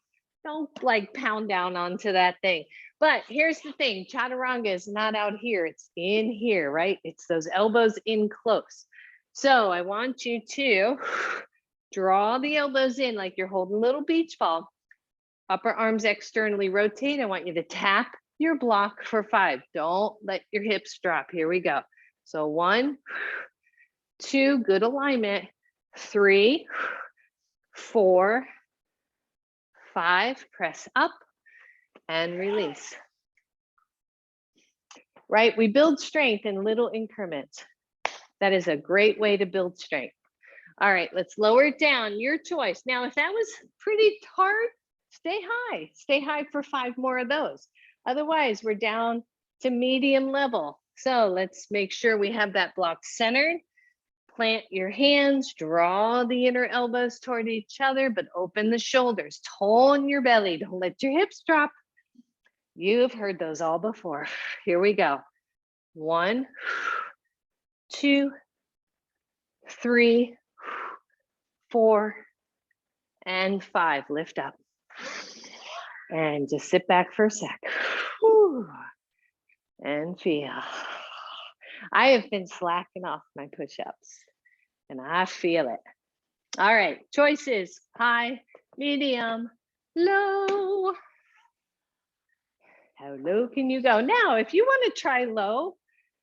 Don't like pound down onto that thing. But here's the thing, Chaturanga is not out here, it's in here, right? It's those elbows in close. So I want you to draw the elbows in like you're holding a little beach ball. Upper arms externally rotate. I want you to tap your block for 5. Don't let your hips drop. Here we go. So 1, 2, good alignment. 3, 4, 5, press up and release. Right, we build strength in little increments. That is a great way to build strength. All right, let's lower it down, your choice. Now, if that was pretty hard, stay high for 5 more of those. Otherwise, we're down to medium level. So let's make sure we have that block centered. Plant your hands, draw the inner elbows toward each other, but open the shoulders, tone your belly, don't let your hips drop. You've heard those all before. Here we go. 1, 2, 3, 4, and 5. Lift up. And just sit back for a sec. And feel. I have been slacking off my push-ups and I feel it. All right, choices: high, medium, low. How low can you go? Now, if you want to try low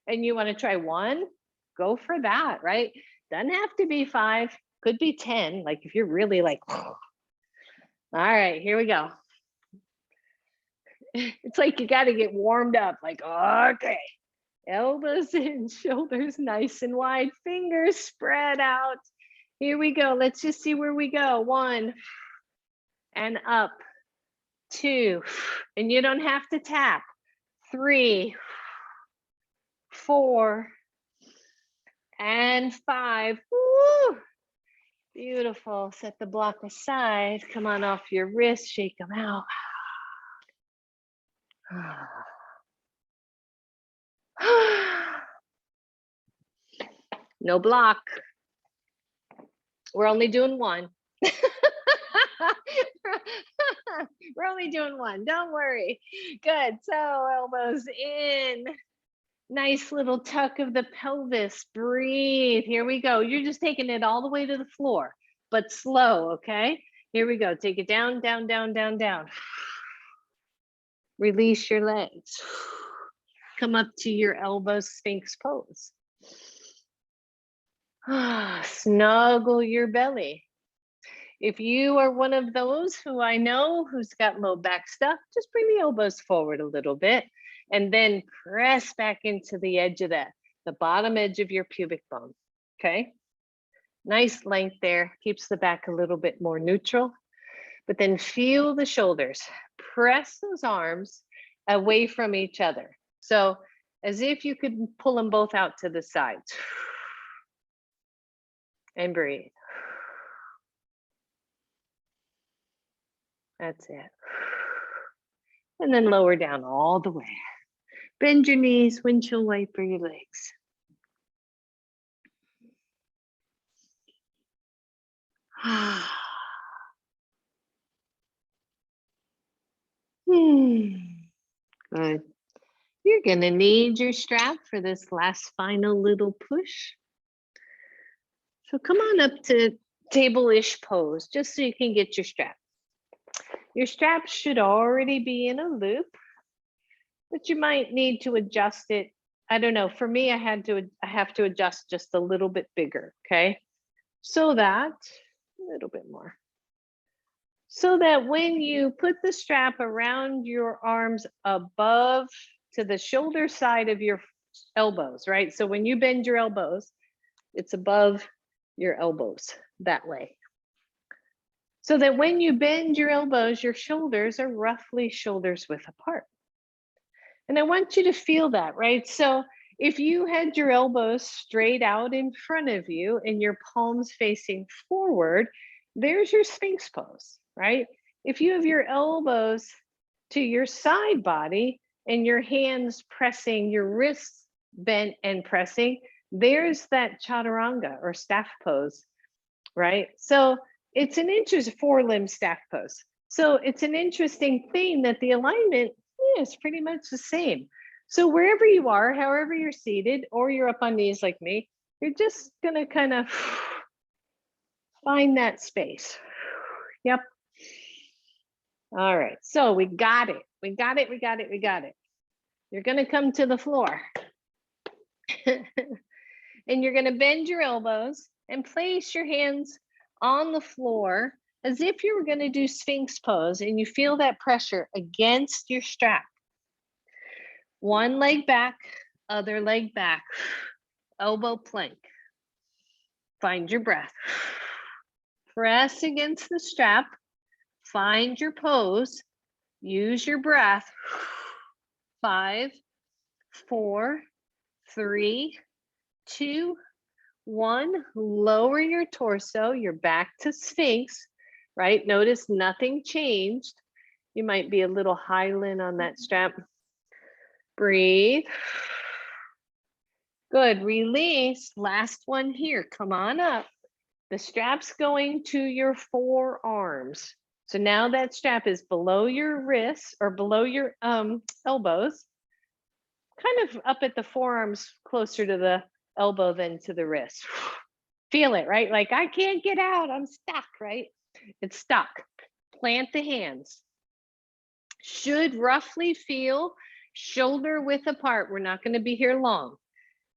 and you want to try 1, go for that, right? Doesn't have to be 5, could be 10, like if you're really like, all right, here we go. It's like you got to get warmed up, like, okay. Elbows in, shoulders nice and wide, fingers spread out. Here we go. Let's just see where we go. 1, and up. 2, and you don't have to tap. 3, 4, and 5. Woo! Beautiful. Set the block aside. Come on off your wrist. Shake them out. No block. We're only doing 1. We're only doing 1. Don't worry. Good. So elbows in. Nice little tuck of the pelvis. Breathe. Here we go. You're just taking it all the way to the floor, but slow, okay? Here we go. Take it down, down, down, down, down. Release your legs. Come up to your elbow Sphinx pose. Snuggle your belly. If you are one of those who I know who's got low back stuff, just bring the elbows forward a little bit and then press back into the edge of the bottom edge of your pubic bone, okay? Nice length there, keeps the back a little bit more neutral, but then feel the shoulders. Press those arms away from each other. So as if you could pull them both out to the sides. And breathe. That's it. And then lower down all the way. Bend your knees, windshield wiper your legs. Good. You're going to need your strap for this last final little push. So come on up to table-ish pose, just so you can get your strap. Your strap should already be in a loop, but you might need to adjust it. I don't know, for me, I have to adjust just a little bit bigger, okay? So that, a little bit more. So that when you put the strap around your arms above to the shoulder side of your elbows, right? So when you bend your elbows, it's above your elbows that way. So that when you bend your elbows, your shoulders are roughly shoulders width apart. And I want you to feel that, right? So if you had your elbows straight out in front of you and your palms facing forward, there's your Sphinx pose, right? If you have your elbows to your side body and your hands pressing, your wrists bent and pressing, there's that Chaturanga or staff pose, right? So it's an interesting four-limb staff pose. So it's an interesting thing that the alignment is pretty much the same. So wherever you are, however you're seated, or you're up on knees like me, you're just gonna kind of find that space. Yep. All right, so we got it. We got it, we got it, we got it. You're gonna come to the floor. And you're gonna bend your elbows and place your hands on the floor as if you were gonna do Sphinx pose, and you feel that pressure against your strap. One leg back, other leg back, elbow plank. Find your breath. Press against the strap, find your pose, use your breath. 5, 4, 3, 2, 1. Lower your torso, you're back to Sphinx, right? Notice nothing changed. You might be a little high-lin on that strap. Breathe. Good, release. Last one here, come on up. The strap's going to your forearms. So now that strap is below your wrists or below your elbows, kind of up at the forearms, closer to the elbow than to the wrist. Feel it, right? Like I can't get out, I'm stuck, right? It's stuck. Plant the hands. Should roughly feel shoulder width apart. We're not going to be here long.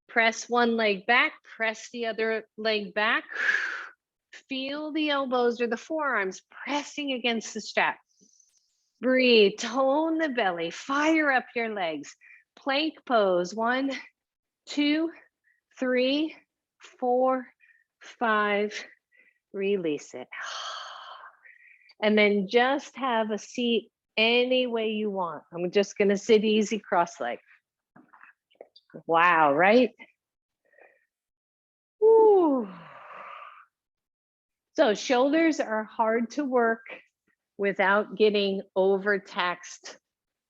Press one leg back, press the other leg back. Feel the elbows or the forearms pressing against the strap. Breathe, tone the belly, fire up your legs. Plank pose, 1, 2, 3, 4, 5, release it. And then just have a seat any way you want. I'm just gonna sit easy cross-legged. Wow, right? Ooh. So shoulders are hard to work without getting overtaxed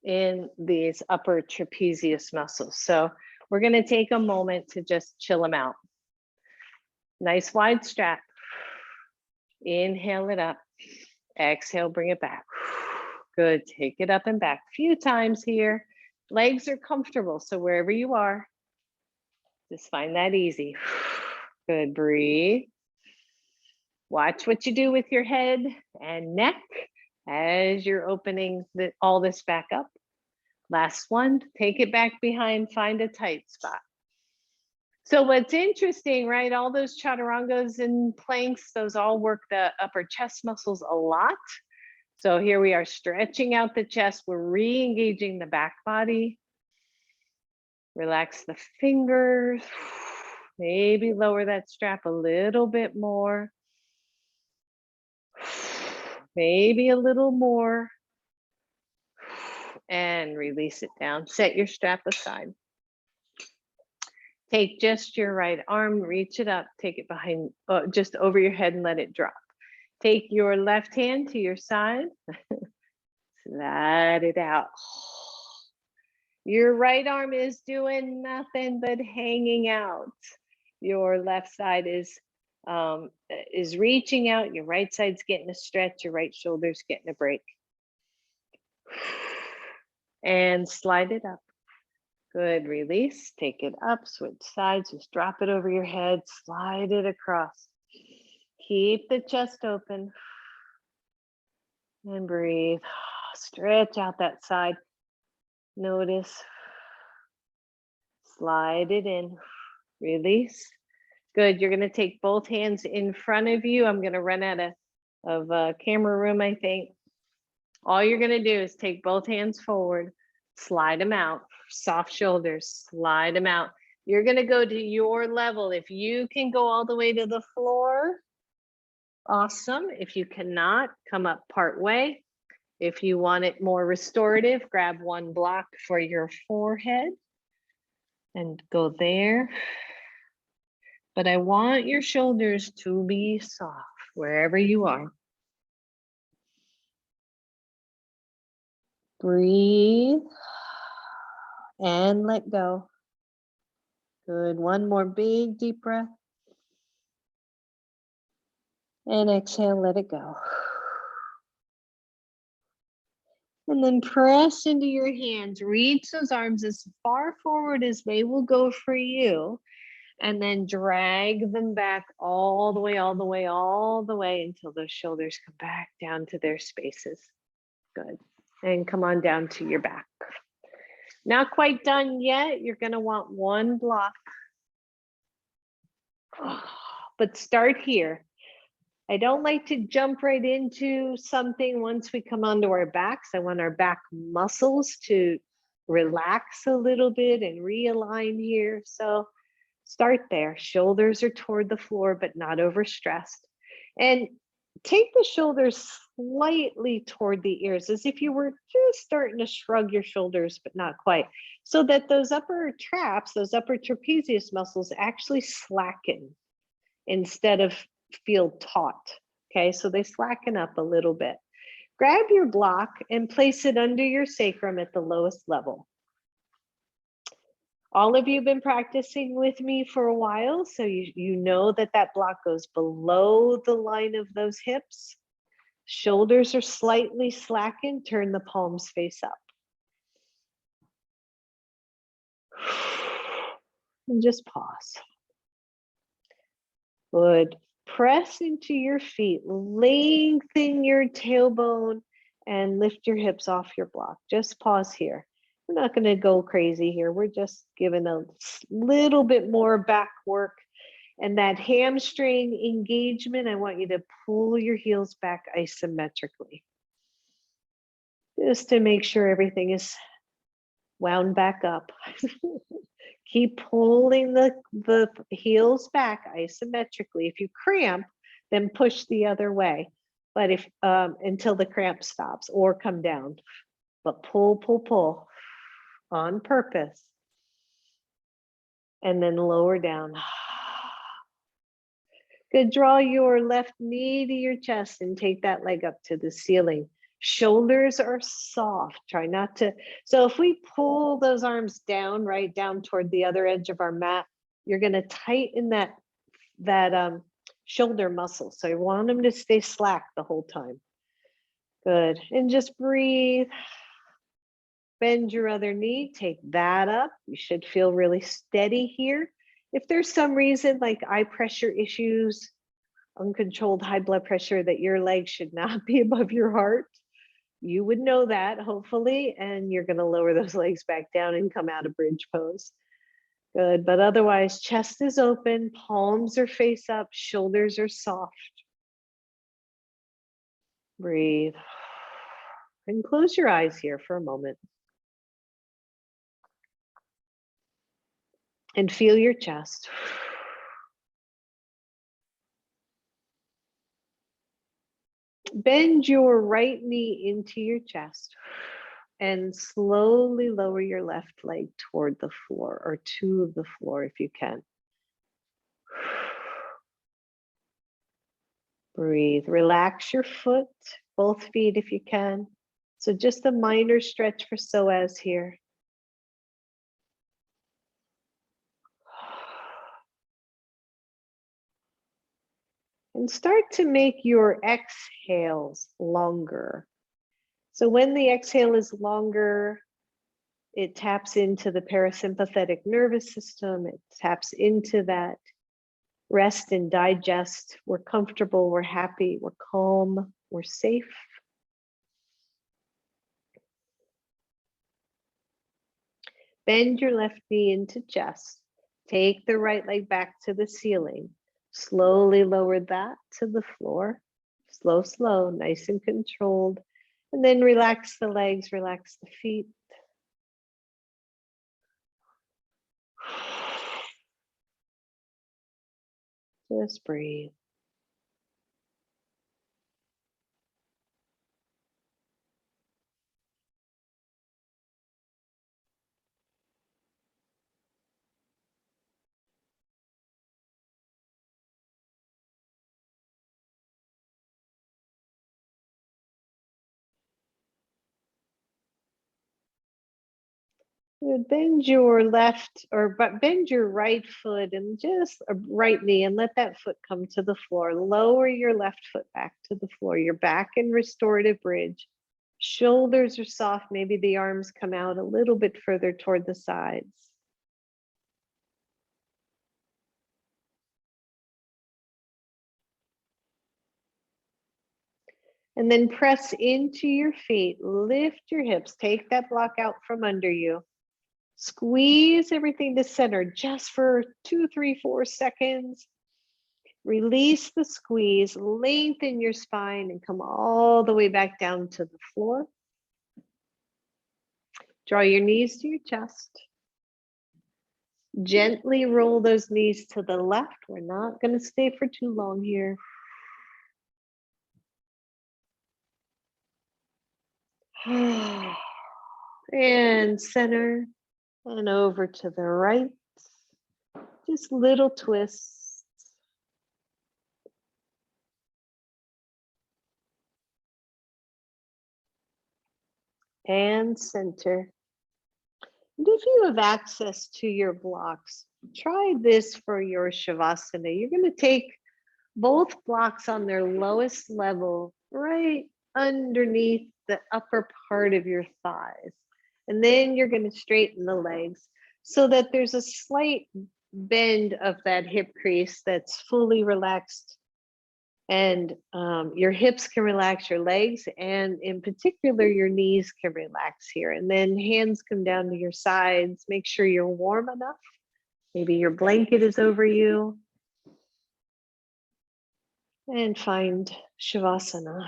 in these upper trapezius muscles. So we're gonna take a moment to just chill them out. Nice wide strap. Inhale it up. Exhale, bring it back. Good, take it up and back a few times here. Legs are comfortable, so wherever you are, just find that easy. Good, breathe. Watch what you do with your head and neck as you're opening all this back up. Last one, take it back behind, find a tight spot. So what's interesting, right? All those chaturangas and planks, those all work the upper chest muscles a lot. So here we are stretching out the chest. We're re-engaging the back body. Relax the fingers. Maybe lower that strap a little bit more. Maybe a little more. And release it down. Set your strap aside. Take just your right arm, reach it up, take it behind, just over your head and let it drop. Take your left hand to your side. Slide it out. Your right arm is doing nothing but hanging out. Your left side is reaching out. Your right side's getting a stretch. Your right shoulder's getting a break. And slide it up. Good, release, take it up, switch sides, just drop it over your head, slide it across. Keep the chest open. And breathe. Stretch out that side. Notice. Slide it in. Release. Good, you're gonna take both hands in front of you. I'm gonna run out of camera room, I think. All you're gonna do is take both hands forward, slide them out, soft shoulders, slide them out. You're gonna go to your level. If you can go all the way to the floor, awesome. If you cannot, come up part way. If you want it more restorative, grab one block for your forehead and go there. But I want your shoulders to be soft wherever you are. Breathe and let go. Good. One more big deep breath. And exhale, let it go. And then press into your hands. Reach those arms as far forward as they will go for you. And then drag them back all the way, all the way, all the way until those shoulders come back down to their spaces. Good. And come on down to your back. Not quite done yet. You're going to want one block. But start here. I don't like to jump right into something once we come onto our backs. I want our back muscles to relax a little bit and realign here. So start there. Shoulders are toward the floor, but not overstressed. And take the shoulders slightly toward the ears, as if you were just starting to shrug your shoulders, but not quite. So that those upper traps, those upper trapezius muscles actually slacken instead of feel taut. Okay, so they slacken up a little bit. Grab your block and place it under your sacrum at the lowest level. All of you have been practicing with me for a while, so you know that that block goes below the line of those hips. Shoulders are slightly slackened, turn the palms face up. And just pause. Good. Press into your feet, lengthen your tailbone, and lift your hips off your block. Just pause here. We're not going to go crazy here. We're just giving a little bit more back work. And that hamstring engagement, I want you to pull your heels back isometrically. Just to make sure everything is wound back up. Keep pulling the heels back isometrically. If you cramp, then push the other way. But if until the cramp stops or come down. But pull, pull, pull on purpose. And then lower down. Good. Draw your left knee to your chest and take that leg up to the ceiling. Shoulders are soft. Try not to. So if we pull those arms down, right down toward the other edge of our mat, you're going to tighten that shoulder muscle. So you want them to stay slack the whole time. Good. And just breathe. Bend your other knee. Take that up. You should feel really steady here. If there's some reason like eye pressure issues, uncontrolled high blood pressure, that your leg should not be above your heart, you would know that, hopefully, and you're going to lower those legs back down and come out of bridge pose. Good, but otherwise, chest is open, palms are face up, shoulders are soft. Breathe. And close your eyes here for a moment. And feel your chest. Bend your right knee into your chest and slowly lower your left leg toward the floor or to the floor if you can. Breathe. Relax your foot, both feet if you can. So just a minor stretch for psoas here. And start to make your exhales longer. So when the exhale is longer, it taps into the parasympathetic nervous system. It taps into that rest and digest. We're comfortable, we're happy, we're calm, we're safe. Bend your left knee into chest. Take the right leg back to the ceiling. Slowly lower that to the floor. Slow, slow, nice and controlled. And then relax the legs, relax the feet. Just breathe. Bend your left bend your right foot and just right knee and let that foot come to the floor. Lower your left foot back to the floor. You're back in restorative bridge. Shoulders are soft. Maybe the arms come out a little bit further toward the sides. And then press into your feet. Lift your hips. Take that block out from under you. Squeeze everything to center just for 2, 3, 4 seconds. Release the squeeze, lengthen your spine and come all the way back down to the floor. Draw your knees to your chest. Gently roll those knees to the left. We're not going to stay for too long here. And center and over to the right. Just little twists. And center. And if you have access to your blocks, try this for your Shavasana. You're going to take both blocks on their lowest level, right underneath the upper part of your thighs. And then you're going to straighten the legs so that there's a slight bend of that hip crease that's fully relaxed. And your hips can relax, your legs, and in particular, your knees can relax here. And then hands come down to your sides. Make sure you're warm enough. Maybe your blanket is over you. And find Shavasana.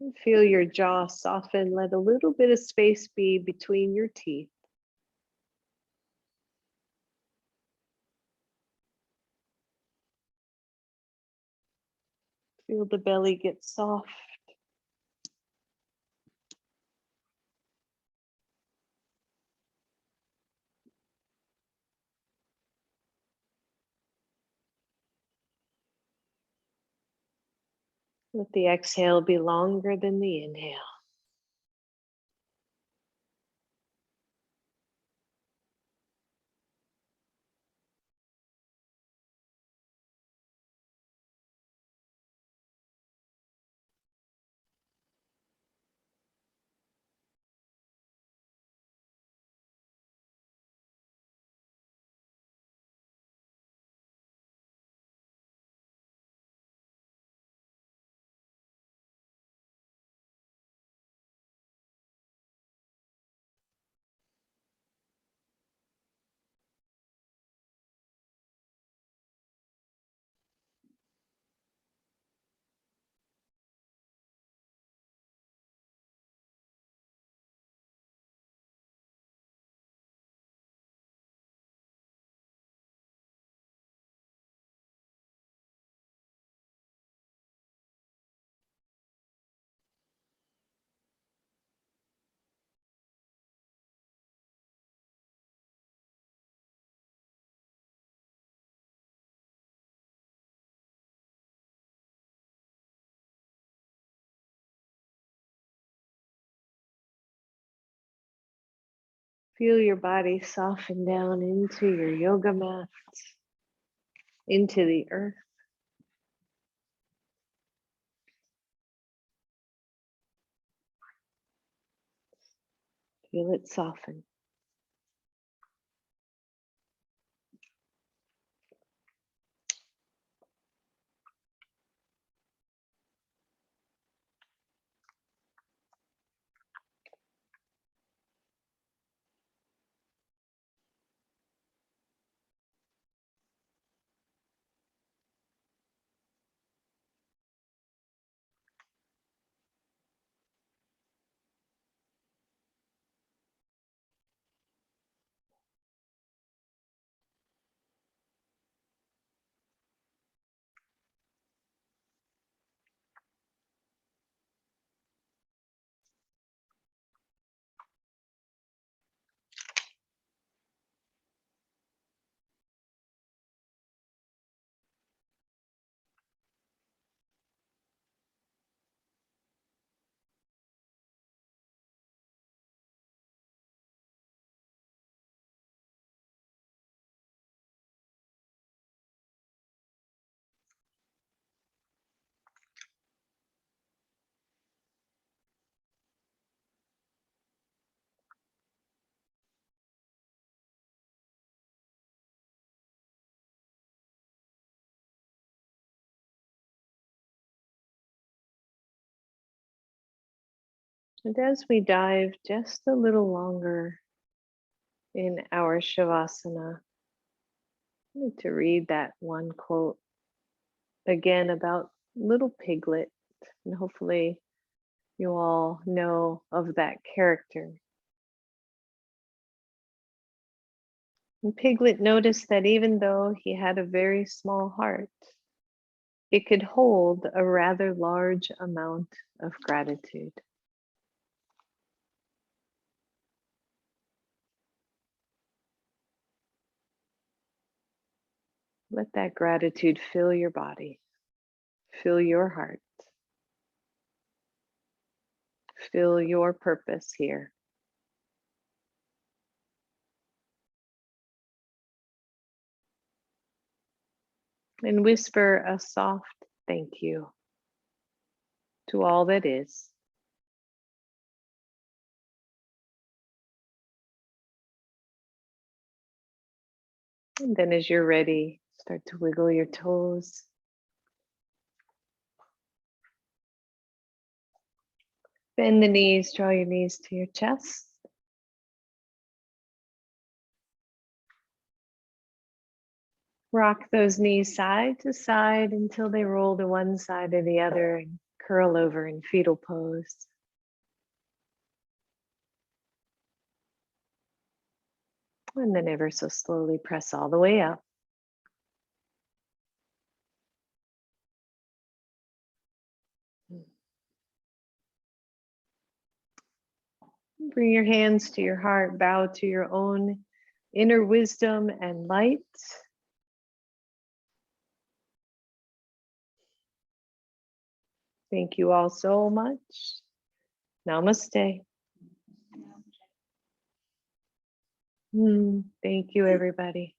And feel your jaw soften. Let a little bit of space be between your teeth. Feel the belly get soft. Let the exhale be longer than the inhale. Feel your body soften down into your yoga mat, into the earth. Feel it soften. And as we dive just a little longer in our Shavasana, I need to read that one quote again about little Piglet. And hopefully you all know of that character. And Piglet noticed that even though he had a very small heart, it could hold a rather large amount of gratitude. Let that gratitude fill your body, fill your heart, fill your purpose here. And whisper a soft thank you to all that is. And then as you're ready, start to wiggle your toes. Bend the knees, draw your knees to your chest. Rock those knees side to side until they roll to one side or the other and curl over in fetal pose. And then ever so slowly press all the way up. Bring your hands to your heart, bow to your own inner wisdom and light. Thank you all so much. Namaste. Thank you, everybody.